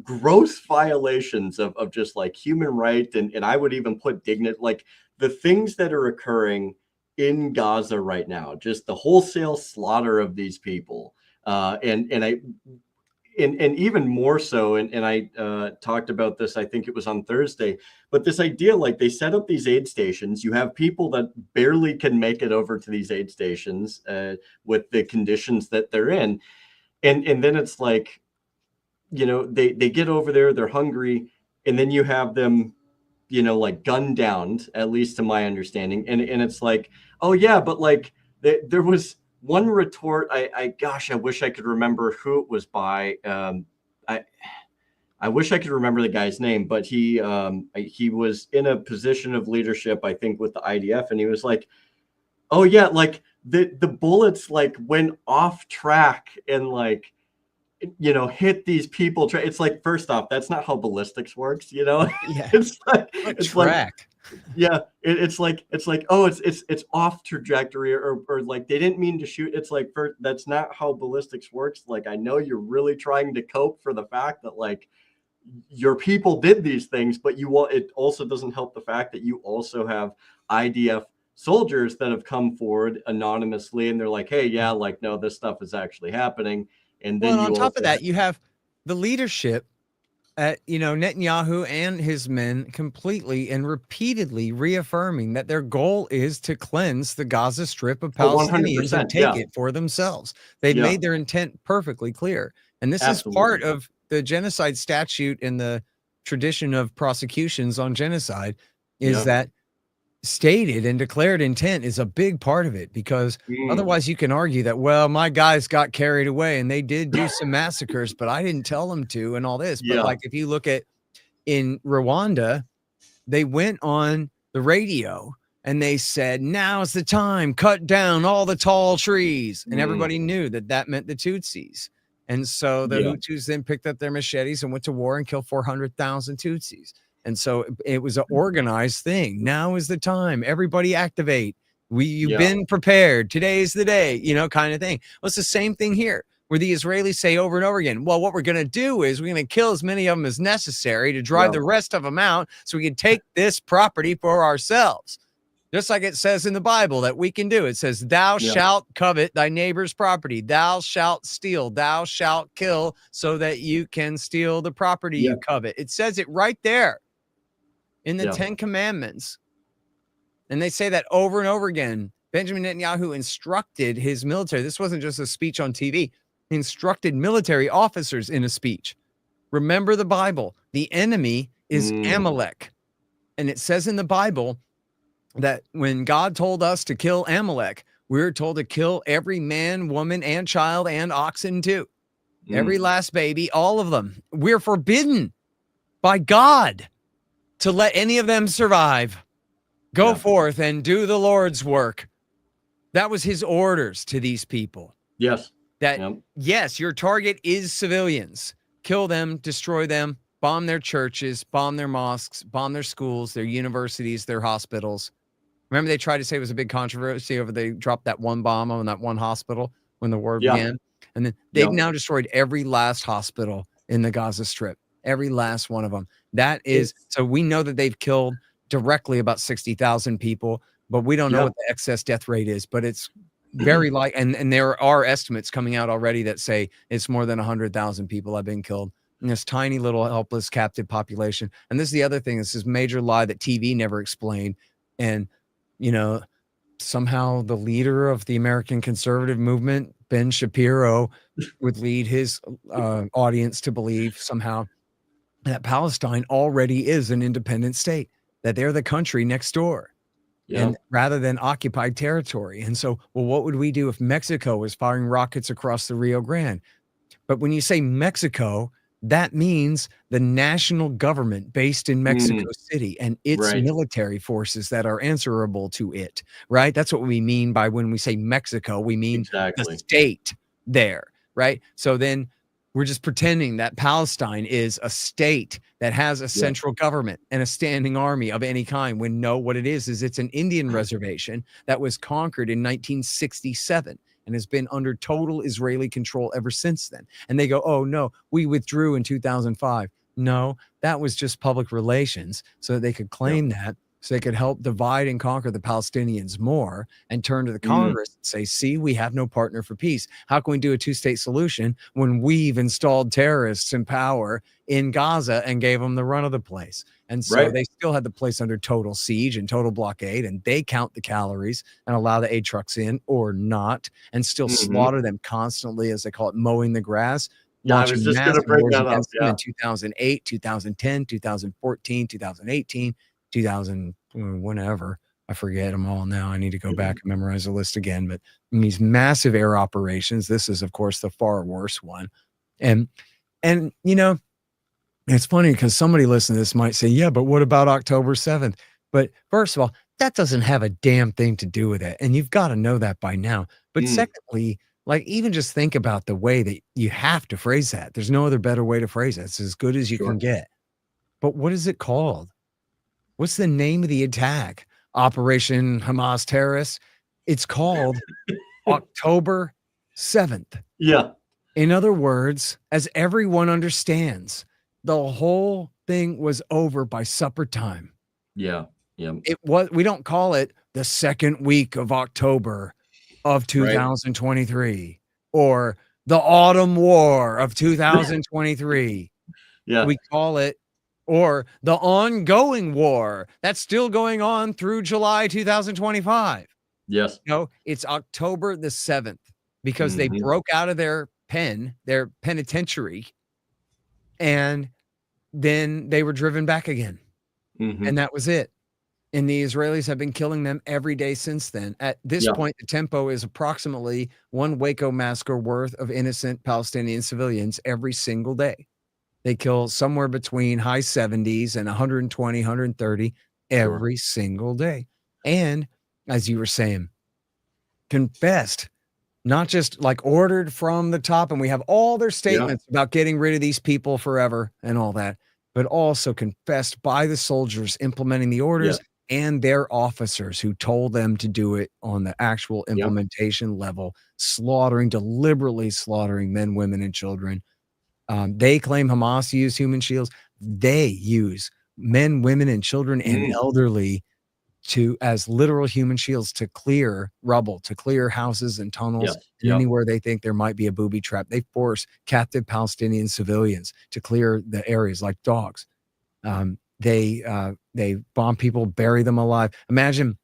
gross violations of just like human right, and I would even put dignity, like the things that are occurring in Gaza right now, just the wholesale slaughter of these people. And and even more so, and I talked about this, I think it was on Thursday, but this idea, like they set up these aid stations, you have people that barely can make it over to these aid stations with the conditions that they're in. And then it's like, they get over there, they're hungry, and then you have them, like gunned down, at least to my understanding. And it's like, oh yeah, but like there was one retort. Gosh, I wish I could remember who it was by. I wish I could remember the guy's name, but he was in a position of leadership, I think, with the IDF, and he was like, oh yeah, like the bullets like went off track and like hit these people. It's like, first off, that's not how ballistics works. Yeah, it's like track. Yeah, it's like, oh, it's off trajectory, or like they didn't mean to shoot. It's like, that's not how ballistics works. Like, I know you're really trying to cope for the fact that like your people did these things, but it also doesn't help the fact that you also have IDF soldiers that have come forward anonymously, and they're like, hey, yeah, like, no, this stuff is actually happening. And then on top of that, you have the leadership at, Netanyahu and his men completely and repeatedly reaffirming that their goal is to cleanse the Gaza Strip of Palestinians and take it for themselves. They've made their intent perfectly clear. And this is part of the genocide statute in the tradition of prosecutions on genocide, is that stated and declared intent is a big part of it, because otherwise you can argue that, well, my guys got carried away and they did do some massacres, but I didn't tell them to, and all this. But like, if you look at in Rwanda, they went on the radio and they said, now's the time, cut down all the tall trees. And everybody knew that that meant the Tutsis. And so the Hutus then picked up their machetes and went to war and killed 400,000 Tutsis. And so it was an organized thing. Now is the time. Everybody activate. You've been prepared. Today's the day, kind of thing. Well, it's the same thing here, where the Israelis say over and over again, well, what we're going to do is we're going to kill as many of them as necessary to drive the rest of them out so we can take this property for ourselves. Just like it says in the Bible that we can do. It says, thou shalt covet thy neighbor's property. Thou shalt steal. Thou shalt kill, so that you can steal the property you covet. It says it right there in the 10 Commandments. And they say that over and over again. Benjamin Netanyahu instructed his military. This wasn't just a speech on TV. He instructed military officers in a speech. Remember the Bible. The enemy is Amalek. And it says in the Bible that when God told us to kill Amalek, we were told to kill every man, woman, and child, and oxen too. Every last baby, all of them. We're forbidden by God to let any of them survive. Go forth and do the Lord's work. That was his orders to these people. Yes. Yes, your target is civilians. Kill them, destroy them, bomb their churches, bomb their mosques, bomb their schools, their universities, their hospitals. Remember, they tried to say it was a big controversy over they dropped that one bomb on that one hospital when the war began. And then they've now destroyed every last hospital in the Gaza Strip. Every last one of them. That is, so we know that they've killed directly about 60,000 people, but we don't know what the excess death rate is, but it's very and there are estimates coming out already that say it's more than 100,000 people have been killed in this tiny little helpless captive population. And this is the other thing. This is a major lie that TV never explained. And, somehow the leader of the American conservative movement, Ben Shapiro, would lead his audience to believe somehow that Palestine already is an independent state, that they're the country next door, and rather than occupied territory. And so, well, what would we do if Mexico was firing rockets across the Rio Grande? But when you say Mexico, that means the national government based in Mexico City and its military forces that are answerable to it, right? That's what we mean by when we say Mexico, we mean the state there, right? So then we're just pretending that Palestine is a state that has a central government and a standing army of any kind, when no, what it is it's an Indian reservation that was conquered in 1967 and has been under total Israeli control ever since then. And they go, oh no, we withdrew in 2005. No, that was just public relations so that they could claim that. so they could help divide and conquer the Palestinians more and turn to the Congress and say, see, we have no partner for peace. How can we do a two-state solution when we've installed terrorists in power in Gaza and gave them the run of the place? And so they still had the place under total siege and total blockade, and they count the calories and allow the aid trucks in or not, and still slaughter them constantly, as they call it, mowing the grass. Yeah, I was just going to bring that up. In 2008, 2010, 2014, 2018, 2000, whenever. I forget them all now. I need to go back and memorize the list again. But in these massive air operations, this is, of course, the far worse one. And you know, it's funny because somebody listening to this might say, yeah, but what about October 7th? But first of all, that doesn't have a damn thing to do with it. And you've got to know that by now. But secondly, like, even just think about the way that you have to phrase that. There's no other better way to phrase it. It's as good as you can get. But what is it called? What's the name of the attack? Operation Hamas Terrorists? It's called October 7th. Yeah. In other words, as everyone understands, the whole thing was over by supper time. Yeah. Yeah. We don't call it the second week of October of 2023 or the autumn war of 2023. Yeah. We call it, or the ongoing war that's still going on through July 2025. Yes. No, it's October the 7th because they broke out of their penitentiary, and then they were driven back again. And that was it. And the Israelis have been killing them every day since then. At this point, the tempo is approximately one Waco massacre worth of innocent Palestinian civilians every single day. They kill somewhere between high 70s and 120, 130 every single day. And as you were saying, confessed, not just like ordered from the top. And we have all their statements about getting rid of these people forever and all that, but also confessed by the soldiers implementing the orders and their officers who told them to do it on the actual implementation level, deliberately slaughtering men, women, and children. They claim Hamas use human shields. They use men, women, and children and elderly as literal human shields to clear rubble, to clear houses and tunnels, and anywhere they think there might be a booby trap. They force captive Palestinian civilians to clear the areas like dogs. They bomb people, bury them alive. Imagine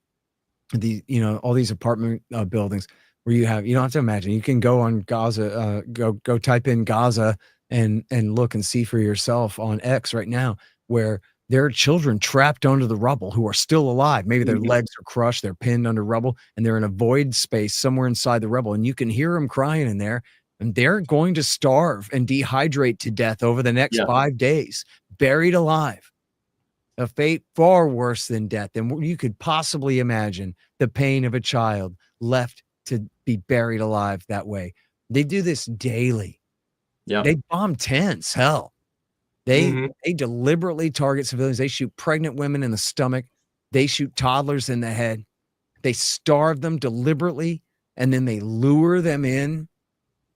all these apartment buildings where you don't have to imagine. You can go on Gaza, go type in Gaza and look and see for yourself on X right now, where there are children trapped under the rubble who are still alive. Maybe their legs are crushed, they're pinned under rubble, and they're in a void space somewhere inside the rubble. And you can hear them crying in there, and they're going to starve and dehydrate to death over the next 5 days, buried alive. A fate far worse than death. And you could possibly imagine the pain of a child left to be buried alive that way. They do this daily. They bomb tents. Hell, they deliberately target civilians. They shoot pregnant women in the stomach. They shoot toddlers in the head. They starve them deliberately, and then they lure them in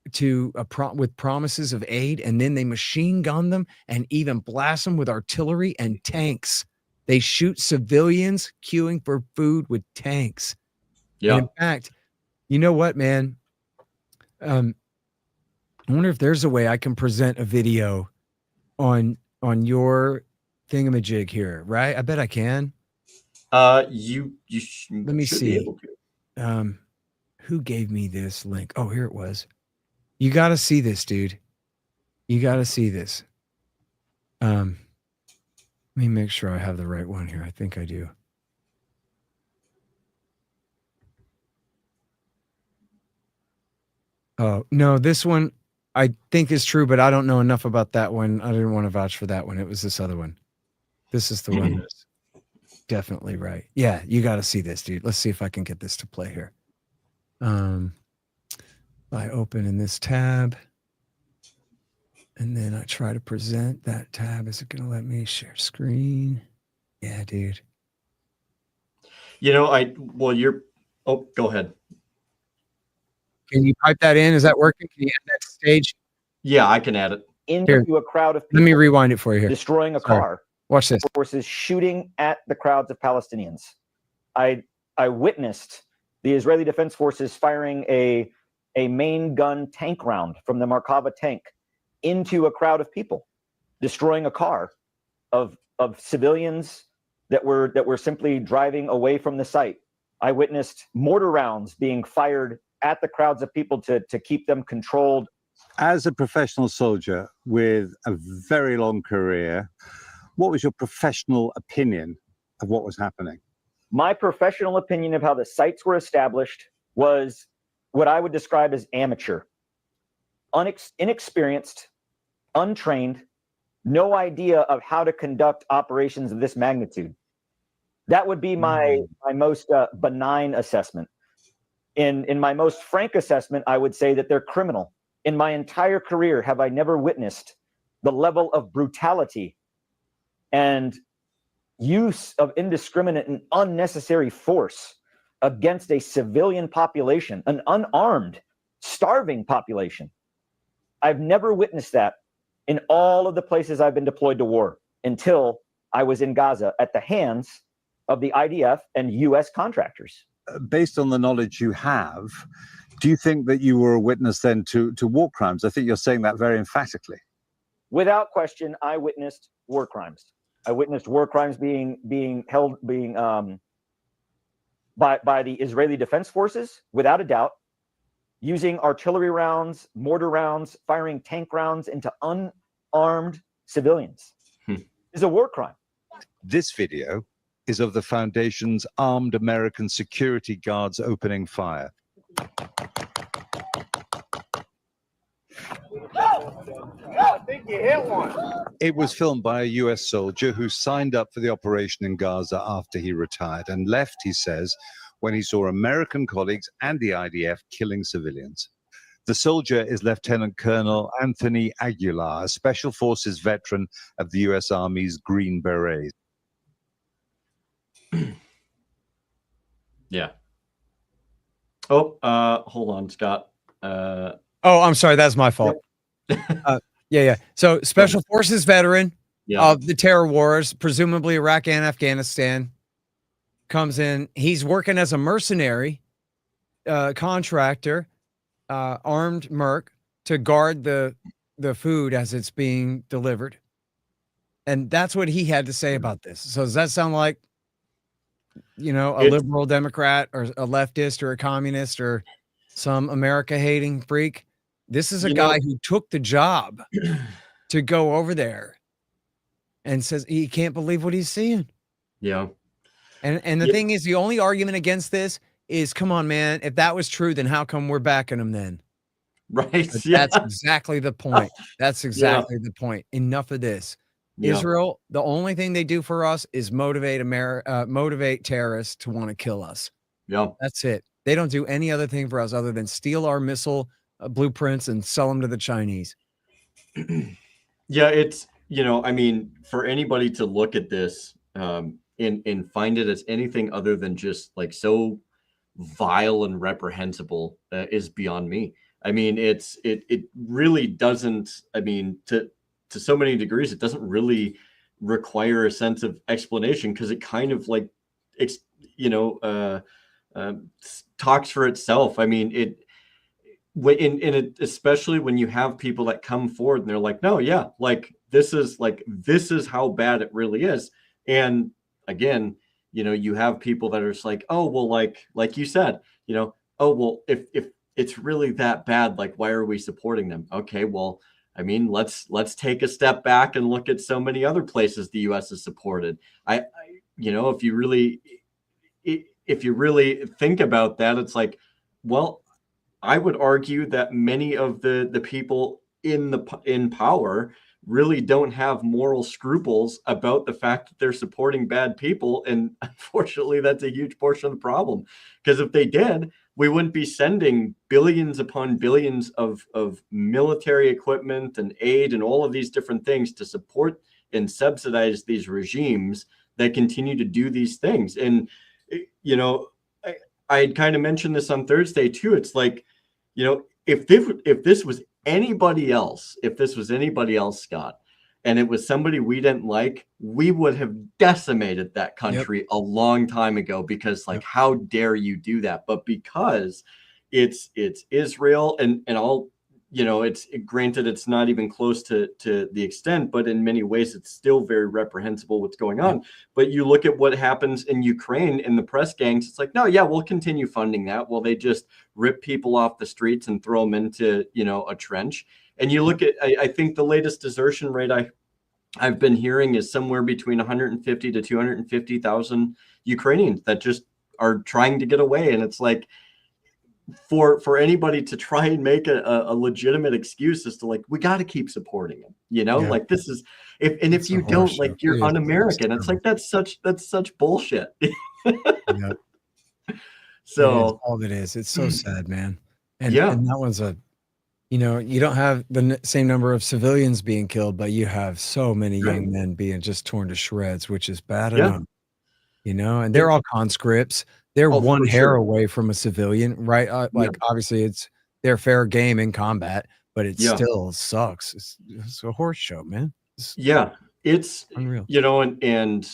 with promises of aid, and then they machine gun them and even blast them with artillery and tanks. They shoot civilians queuing for food with tanks. And in fact, you know what, man? I wonder if there's a way I can present a video on your thingamajig here, right? I bet I can. Let me see. Who gave me this link? Oh, here it was. You got to see this, dude. You got to see this. Let me make sure I have the right one here. I think I do. Oh, no, this one I think is true, but I don't know enough about that one. I didn't want to vouch for that one. It was this other one. This is the one that's definitely right. Yeah, you got to see this, dude. Let's see if I can get this to play here. I open in this tab, and then I try to present that tab. Is it going to let me share screen? Yeah, dude. Go ahead. Can you type that in? Is that working? Can you add that to stage? Yeah, I can add it. Into a crowd of people. Let me rewind it for you here. Destroying a car. Watch this. Forces shooting at the crowds of Palestinians. I witnessed the Israeli Defense Forces firing a main gun tank round from the Markava tank into a crowd of people, destroying a car of civilians that were simply driving away from the site. I witnessed mortar rounds being fired at the crowds of people to keep them controlled. As a professional soldier with a very long career, what was your professional opinion of what was happening? My professional opinion of how the sites were established was what I would describe as amateur, inexperienced, untrained, no idea of how to conduct operations of this magnitude. That would be my most benign assessment. In my most frank assessment, I would say that they're criminal. In my entire career, have I never witnessed the level of brutality and use of indiscriminate and unnecessary force against a civilian population, an unarmed, starving population. I've never witnessed that in all of the places I've been deployed to war until I was in Gaza at the hands of the IDF and US contractors. Based on the knowledge you have, do you think that you were a witness then to war crimes? I think you're saying that very emphatically. Without question, I witnessed war crimes. I witnessed war crimes being held by the Israeli Defense Forces, without a doubt, using artillery rounds, mortar rounds, firing tank rounds into unarmed civilians. It's a war crime. This video is of the Foundation's armed American security guards opening fire. I think you hit one. It was filmed by a US soldier who signed up for the operation in Gaza after he retired and left, he says, when he saw American colleagues and the IDF killing civilians. The soldier is Lieutenant Colonel Anthony Aguilar, a Special Forces veteran of the US Army's Green Berets. Yeah. Oh, hold on, Scott. Oh, I'm sorry. That's my fault. Yeah. So Special Forces veteran of the terror wars, presumably Iraq and Afghanistan, comes in. He's working as a mercenary contractor, armed merc, to guard the food as it's being delivered. And that's what he had to say about this. So does that sound like, a liberal Democrat or a leftist or a communist or some America-hating freak? This is a guy who took the job to go over there and says he can't believe what he's seeing. Yeah. And the thing is, the only argument against this is, come on, man, if that was true, then how come we're backing him then? Right. That's exactly the point. That's exactly the point. Enough of this. Israel, the only thing they do for us is motivate terrorists to want to kill us. Yeah. That's it. They don't do any other thing for us other than steal our missile blueprints and sell them to the Chinese. Yeah, it's, for anybody to look at this and find it as anything other than just like so vile and reprehensible is beyond me. I mean, it really doesn't, to so many degrees, it doesn't really require a sense of explanation, because it kind of like, talks for itself. I mean, especially when you have people that come forward and they're like, no, yeah, this is how bad it really is. And again, you have people that are just like, oh, well, like you said, oh, well, if it's really that bad, why are we supporting them? Okay, well, let's take a step back and look at so many other places the U.S. has supported. If you really think about that, it's like, well, I would argue that many of the people in power really don't have moral scruples about the fact that they're supporting bad people. And unfortunately, that's a huge portion of the problem. Because if they did, we wouldn't be sending billions upon billions of military equipment and aid and all of these different things to support and subsidize these regimes that continue to do these things. And, I had kind of mentioned this on Thursday too. It's like, if this was anybody else, Scott, and it was somebody we didn't like, we would have decimated that country a long time ago, because like, how dare you do that? But because it's Israel, and all, you know, it's granted, it's not even close to the extent, but in many ways it's still very reprehensible what's going on. But you look at what happens in Ukraine in the press gangs, it's like, no, yeah, we'll continue funding that. Well, they just rip people off the streets and throw them into, you know, a trench. And you look at, I think the latest desertion rate I've been hearing is somewhere between 150 to 250,000 Ukrainians that just are trying to get away. And it's like, for anybody to try and make a legitimate excuse as to like, we got to keep supporting him, you know, like this is, if you don't, like, you're un-American. It's like, that's such bullshit. So all it is. It's so sad, man. And that one's you know, you don't have the same number of civilians being killed, but you have so many young men being just torn to shreds, which is bad enough, you know, and they're all conscripts. They're one hair away from a civilian, right? Like, obviously they're fair game in combat, but it still sucks. It's a horse show, man. It's unreal, you know, and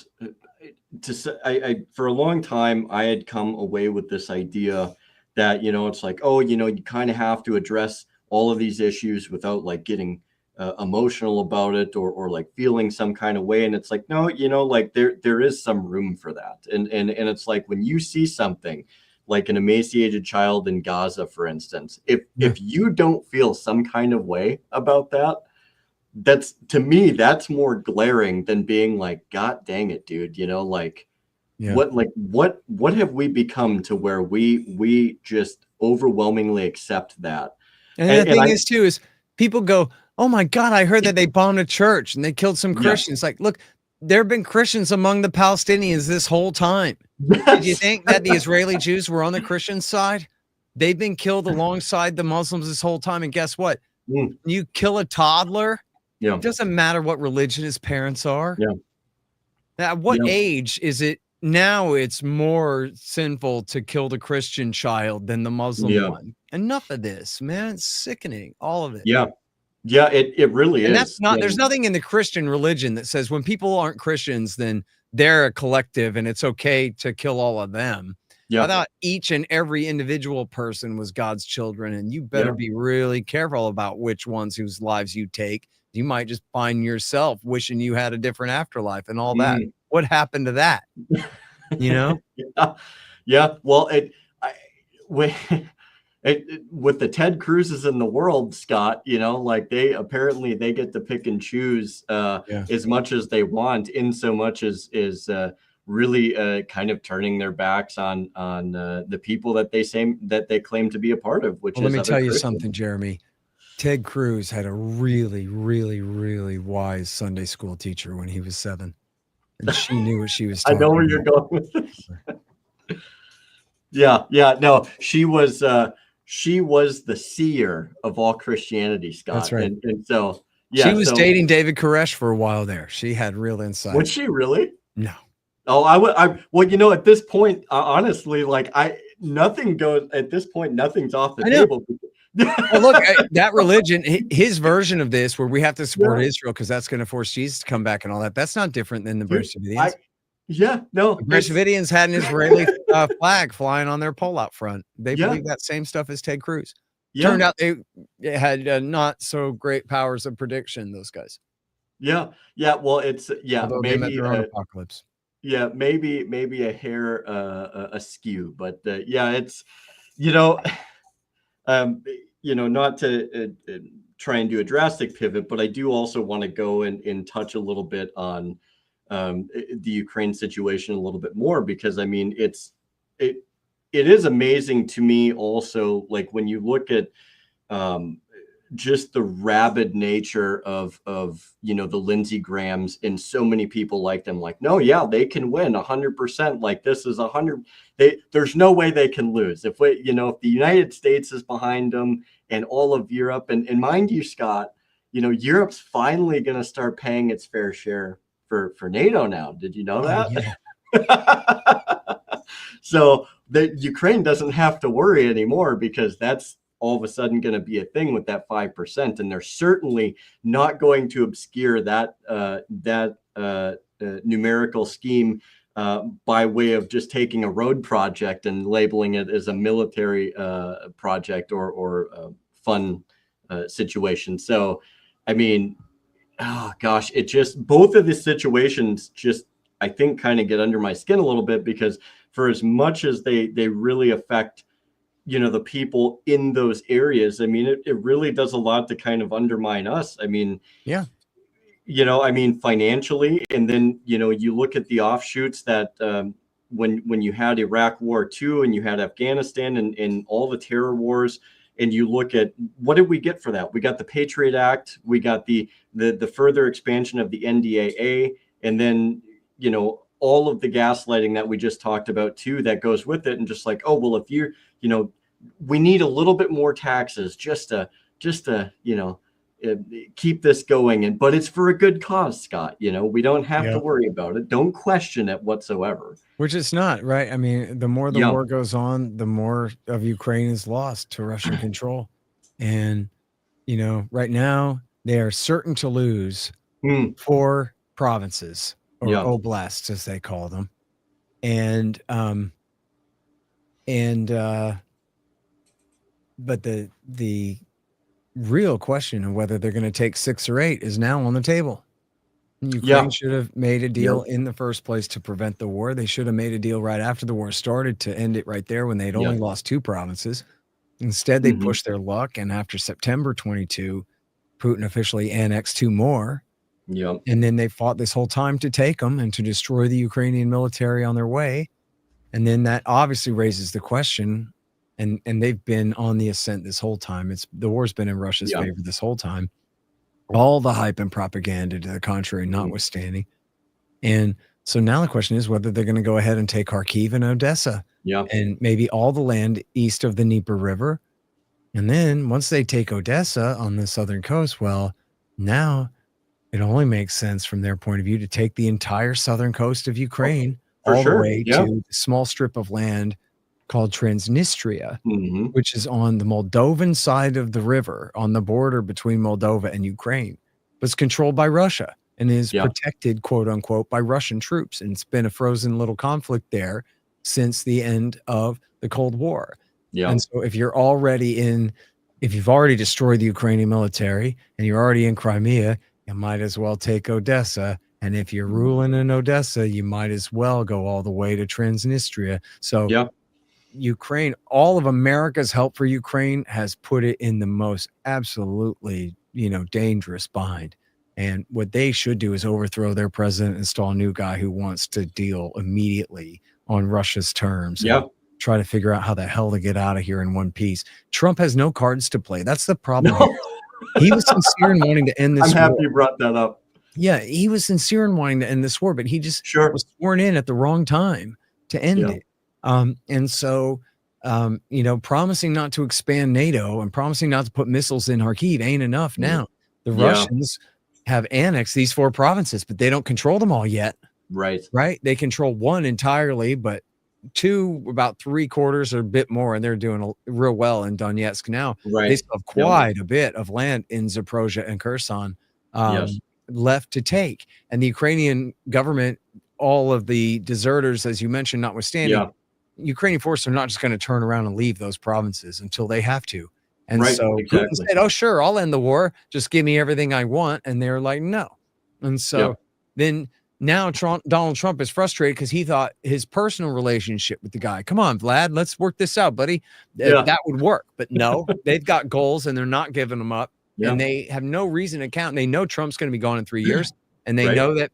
to say, I for a long time, I had come away with this idea that, you know, it's like, oh, you know, you kind of have to address all of these issues without like getting emotional about it, or like feeling some kind of way. And it's like, no, you know, like there is some room for that. And it's like, when you see something like an emaciated child in Gaza, for instance, if you don't feel some kind of way about that, that's, to me, that's more glaring than being like, God dang it, dude, you know, like what have we become to where we just overwhelmingly accept that? And the thing is too, is people go, oh my God, I heard that they bombed a church and they killed some Christians. Like, look, there have been Christians among the Palestinians this whole time. Did you think that the Israeli Jews were on the Christian side? They've been killed alongside the Muslims this whole time. And guess what? You kill a toddler. It doesn't matter what religion his parents are. At what age is it? Now it's more sinful to kill the Christian child than the Muslim one. Enough of this, man. It's sickening. All of it. It really is. And that's not, there's nothing in the Christian religion that says when people aren't Christians, then they're a collective and it's okay to kill all of them. I thought each and every individual person was God's children, and you better be really careful about which ones whose lives you take. You might just find yourself wishing you had a different afterlife and all that. What happened to that? You know? Well, with the Ted Cruzes in the world, Scott, you know, like they get to pick and choose as much as they want, in so much as really kind of turning their backs on the people that they claim to be a part of. Which, let me tell you something, Jeremy. Ted Cruz had a really, really, really wise Sunday school teacher when he was 7. And she knew what she was talking about. I know where you're going with this. No, she was the seer of all Christianity, Scott. That's right. And so, she was dating David Koresh for a while there. She had real insight. Was she really? No. Oh, well, you know, at this point, honestly, like nothing's off the table. Well, look, that religion, his version of this, where we have to support Israel because that's going to force Jesus to come back and all that, that's not different than the British Davidians. The British Davidians had an Israeli flag flying on their pole out front. They believe that same stuff as Ted Cruz. Turned out they had not so great powers of prediction, those guys. Well, it's although maybe they met their own apocalypse. Maybe a hair askew, but it's, you know, not to try and do a drastic pivot, but I do also want to go and touch a little bit on the Ukraine situation a little bit more, because I mean, it is amazing to me also, like when you look at just the rabid nature of the Lindsey Grahams, and so many people like them, like, no, they can win 100%. Like, this is 100. There's no way they can lose. If the United States is behind them and all of Europe, and mind you, Scott, Europe's finally going to start paying its fair share for NATO now. Did you know that? So that Ukraine doesn't have to worry anymore, because that's all of a sudden going to be a thing with that 5%, and they're certainly not going to obscure that numerical scheme by way of just taking a road project and labeling it as a military project or fun situation. So, I mean, oh gosh, it just, both of the situations just, I think, kind of get under my skin a little bit, because for as much as they really affect, you know, the people in those areas, I mean, it really does a lot to kind of undermine us. I mean, Yeah. you know, I mean, financially, and then, you know, you look at the offshoots that when you had Iraq War II and you had Afghanistan and all the terror wars, and you look at what did we get for that? We got the Patriot Act, we got the further expansion of the NDAA, and then, you know, all of the gaslighting that we just talked about too, that goes with it. And just like, oh, well, if you know, we need a little bit more taxes just to, you know, keep this going. But it's for a good cause, Scott. You know, we don't have to worry about it. Don't question it whatsoever. Which it's not, right? I mean, the more the war goes on, the more of Ukraine is lost to Russian control. And, you know, right now they are certain to lose 4 provinces, or oblasts as they call them. And but the real question of whether they're going to take 6 or 8 is now on the table. Ukraine should have made a deal in the first place to prevent the war. They should have made a deal right after the war started to end it right there when they'd only lost 2 provinces. Instead, they pushed their luck, and after September 22, Putin officially annexed 2 more. And then they fought this whole time to take them and to destroy the Ukrainian military on their way. And then that obviously raises the question, and they've been on the ascent this whole time. The war's been in Russia's favor this whole time. All the hype and propaganda to the contrary notwithstanding. And so now the question is whether they're going to go ahead and take Kharkiv and Odessa. And maybe all the land east of the Dnieper River. And then once they take Odessa on the southern coast, well, now it only makes sense from their point of view to take the entire southern coast of Ukraine all the way to a small strip of land called Transnistria, which is on the Moldovan side of the river, on the border between Moldova and Ukraine, but it's controlled by Russia and is protected, quote unquote, by Russian troops. And it's been a frozen little conflict there since the end of the Cold War. And so if you've already destroyed the Ukrainian military and you're already in Crimea, you might as well take Odessa. And if you're ruling in Odessa, you might as well go all the way to Transnistria. So Ukraine, all of America's help for Ukraine has put it in the most absolutely, you know, dangerous bind. And what they should do is overthrow their president, install a new guy who wants to deal immediately on Russia's terms. Try to figure out how the hell to get out of here in one piece. Trump has no cards to play. That's the problem. He was sincere in wanting to end this war. I'm happy you brought that up. Yeah, he was sincere in wanting to end this war, but he just was sworn in at the wrong time to end it. And so, you know, promising not to expand NATO and promising not to put missiles in Kharkiv ain't enough now. The Russians have annexed these 4 provinces, but they don't control them all yet. Right. They control 1 entirely, but 2, about 3/4 or a bit more, and they're doing real well in Donetsk now. They still have quite a bit of land in Zaporozhye and Kherson left to take. And the Ukrainian government, all of the deserters, as you mentioned, notwithstanding, Ukrainian forces are not just going to turn around and leave those provinces until they have to. And so Putin said, oh, sure, I'll end the war. Just give me everything I want. And they're like, no. And so then now Donald Trump is frustrated because he thought his personal relationship with the guy, come on, Vlad, let's work this out, buddy. That would work. But no, they've got goals and they're not giving them up. And they have no reason to count. They know Trump's going to be gone in 3 years. And they know that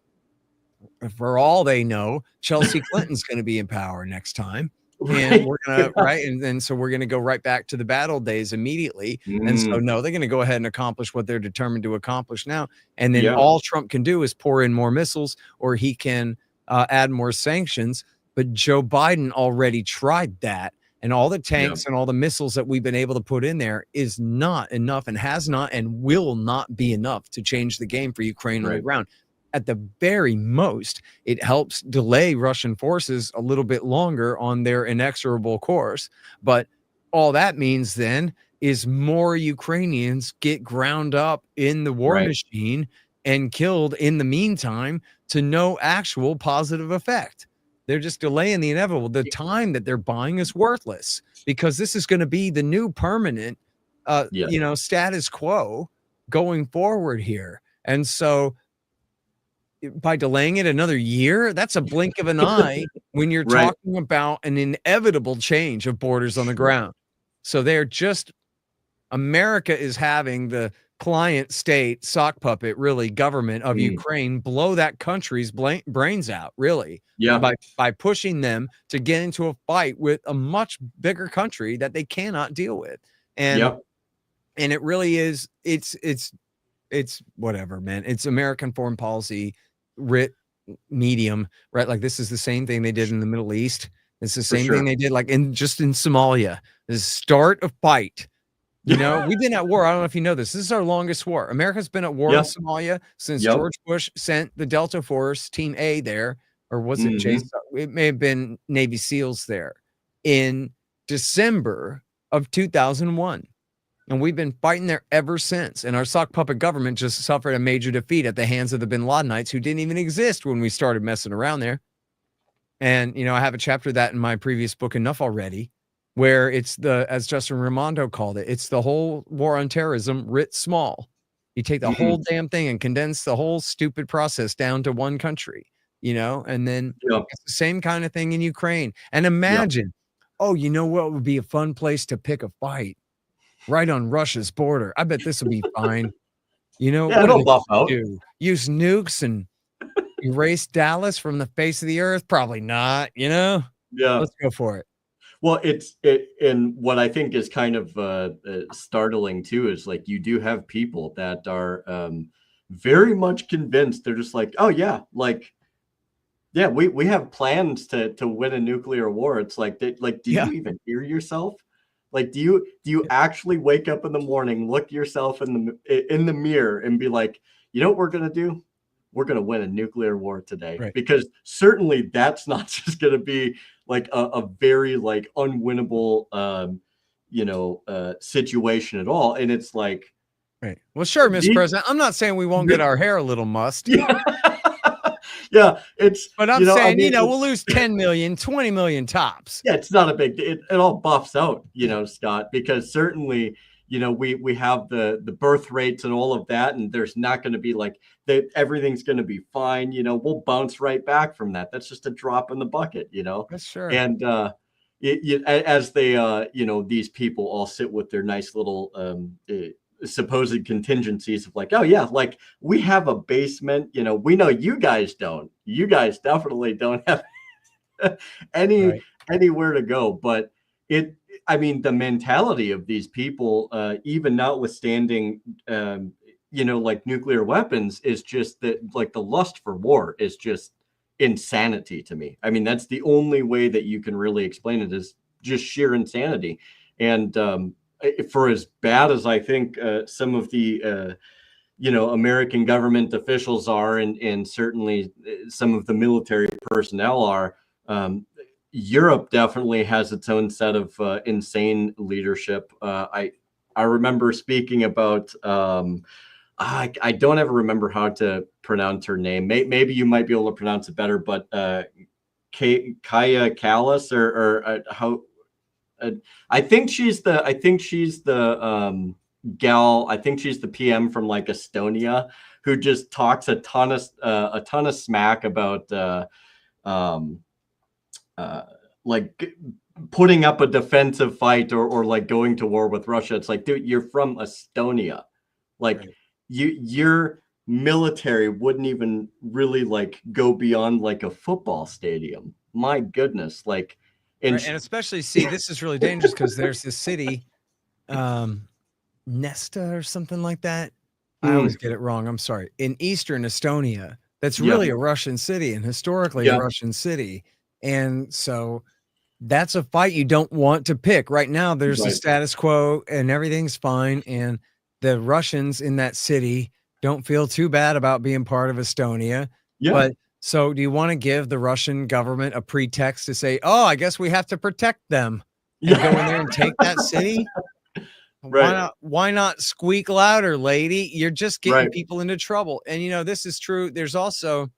for all they know, Chelsea Clinton's going to be in power next time. And we're going to, and then so we're going to go right back to the battle days immediately. And so, no, they're going to go ahead and accomplish what they're determined to accomplish now. And then all Trump can do is pour in more missiles, or he can add more sanctions. But Joe Biden already tried that. And all the tanks and all the missiles that we've been able to put in there is not enough, and has not and will not be enough to change the game for Ukraine on the ground. At the very most, it helps delay Russian forces a little bit longer on their inexorable course. But all that means then is more Ukrainians get ground up in the war machine and killed in the meantime to no actual positive effect. They're just delaying the inevitable. The time that they're buying is worthless because this is going to be the new permanent, status quo going forward here. And so by delaying it another year, that's a blink of an eye when you're talking about an inevitable change of borders on the ground. So they're just, America is having the client state sock puppet, really, government of Ukraine blow that country's brains out, really, by pushing them to get into a fight with a much bigger country that they cannot deal with. And it really is, it's whatever, man. It's American foreign policy writ medium, right? Like this is the same thing they did in the Middle East. It's the same thing they did like in Somalia. The start of fight. You know, we've been at war. I don't know if you know this. This is our longest war. America's been at war in Somalia since George Bush sent the Delta Force Team A there, or was it Chase? It may have been Navy SEALs there in December of 2001. And we've been fighting there ever since. And our sock puppet government just suffered a major defeat at the hands of the bin Ladenites who didn't even exist when we started messing around there. And, you know, I have a chapter of that in my previous book, Enough Already, where it's the, as Justin Raimondo called it, it's the whole war on terrorism writ small. You take the whole damn thing and condense the whole stupid process down to one country, you know, and then it's the same kind of thing in Ukraine. And imagine, oh, you know what would be a fun place to pick a fight? Right on Russia's border. I bet this will be fine. You know, what it'll buff out. Do? Use nukes and erase Dallas from the face of the earth? Probably not, you know? Yeah. Let's go for it. Well, and what I think is kind of startling too is like you do have people that are very much convinced. They're just like, oh yeah, like, yeah, we have plans to win a nuclear war. It's like, do you even hear yourself? Like, do you actually wake up in the morning, look yourself in the mirror, and be like, you know what we're gonna do? We're gonna win a nuclear war today, because certainly that's not just gonna be like a very like unwinnable situation at all. And it's like, well, sure, Mr. President, I'm not saying we won't get our hair a little mussed. Yeah, it's, but I'm saying, we'll lose 10 million, 20 million tops. Yeah, it's not a big, it all buffs out, Scott, because certainly, we have the birth rates and all of that, and there's not going to be like that. Everything's going to be fine. We'll bounce right back from that. That's just a drop in the bucket, That's sure. And as they, these people all sit with their nice little supposed contingencies of like, oh yeah, like we have a basement, we know you guys don't. You guys definitely don't have anywhere to go. But the mentality of these people, even notwithstanding, like nuclear weapons, is just that, like the lust for war is just insanity to me. I mean, that's the only way that you can really explain it, is just sheer insanity. And for as bad as I think some of the American government officials are, and certainly some of the military personnel are, Europe definitely has its own set of insane leadership. I remember speaking about I don't ever remember how to pronounce her name. Maybe you might be able to pronounce it better, but Kaya Kallas or how. I think she's the gal. I think she's the PM from like Estonia, who just talks a ton of smack about like putting up a defensive fight or like going to war with Russia. It's like, dude, you're from Estonia, like your military wouldn't even really like go beyond like a football stadium. My goodness, like. And especially, see, this is really dangerous because there's this city, Nesta or something like that. I always get it wrong. I'm sorry. In eastern Estonia, that's really a Russian city and historically a Russian city. And so that's a fight you don't want to pick. Right now, there's the status quo and everything's fine. And the Russians in that city don't feel too bad about being part of Estonia. Yeah. But so do you want to give the Russian government a pretext to say, oh, I guess we have to protect them and go in there and take that city? Right. Why not squeak louder, lady? You're just getting Right. people into trouble. And this is true. There's also,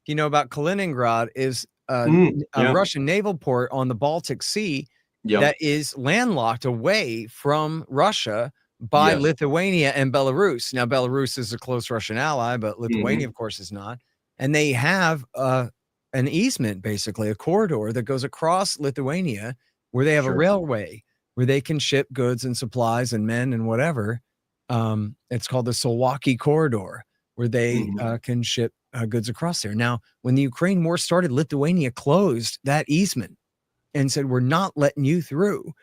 about Kaliningrad is a Yeah. Russian naval port on the Baltic Sea Yep. that is landlocked away from Russia by Yes. Lithuania and Belarus. Now, Belarus is a close Russian ally, but Lithuania, Mhm. of course, is not. And they have an easement, basically, a corridor that goes across Lithuania where they have a Sure. railway where they can ship goods and supplies and men and whatever. It's called the Solwaki Corridor, where they Mhm. can ship goods across there. Now, when the Ukraine war started, Lithuania closed that easement and said, we're not letting you through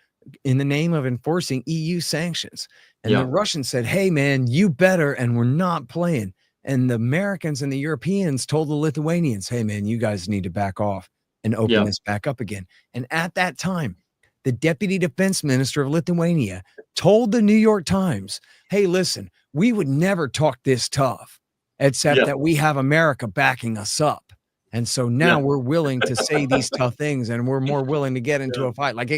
in the name of enforcing EU sanctions. And the Yeah. Russians said, hey, man, you better, and we're not playing. And the Americans and the Europeans told the Lithuanians, hey, man, you guys need to back off and open Yeah. this back up again. And at that time, the deputy defense minister of Lithuania told the New York Times, hey, listen, we would never talk this tough, except Yeah. that we have America backing us up. And so now Yeah. we're willing to say these tough things, and we're more willing to get into a fight. Like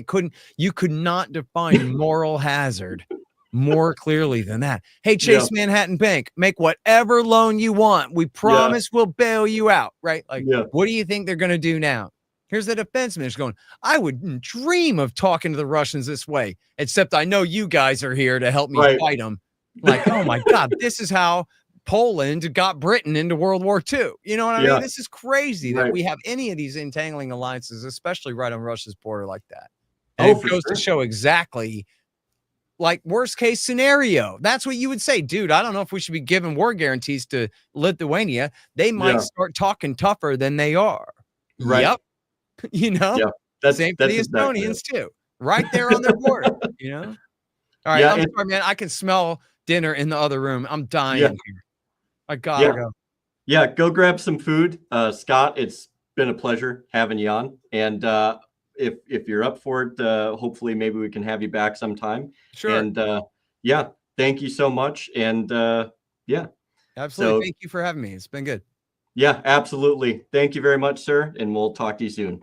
you could not define moral hazard more clearly than that. Hey, Chase Manhattan Bank, make whatever loan you want. We promise we'll bail you out, right? Like, what do you think they're going to do now? Here's the defense minister going, I wouldn't dream of talking to the Russians this way, except I know you guys are here to help me fight them. Like, oh my God, this is how Poland got Britain into World War II. You know what I mean? This is crazy that we have any of these entangling alliances, especially right on Russia's border like that. And it goes to show exactly like worst case scenario. That's what you would say, dude. I don't know if we should be giving war guarantees to Lithuania. They might start talking tougher than they are. Right. Yep. Same for the exactly Estonians too, right there on their border. All right, I'm sorry, man. I can smell dinner in the other room. I'm dying here. I gotta go. Yeah, go grab some food. Scott, it's been a pleasure having you on. And if you're up for it, hopefully maybe we can have you back sometime. Sure. And thank you so much. And absolutely. Thank you for having me. It's been good. Yeah, absolutely. Thank you very much, sir. And we'll talk to you soon.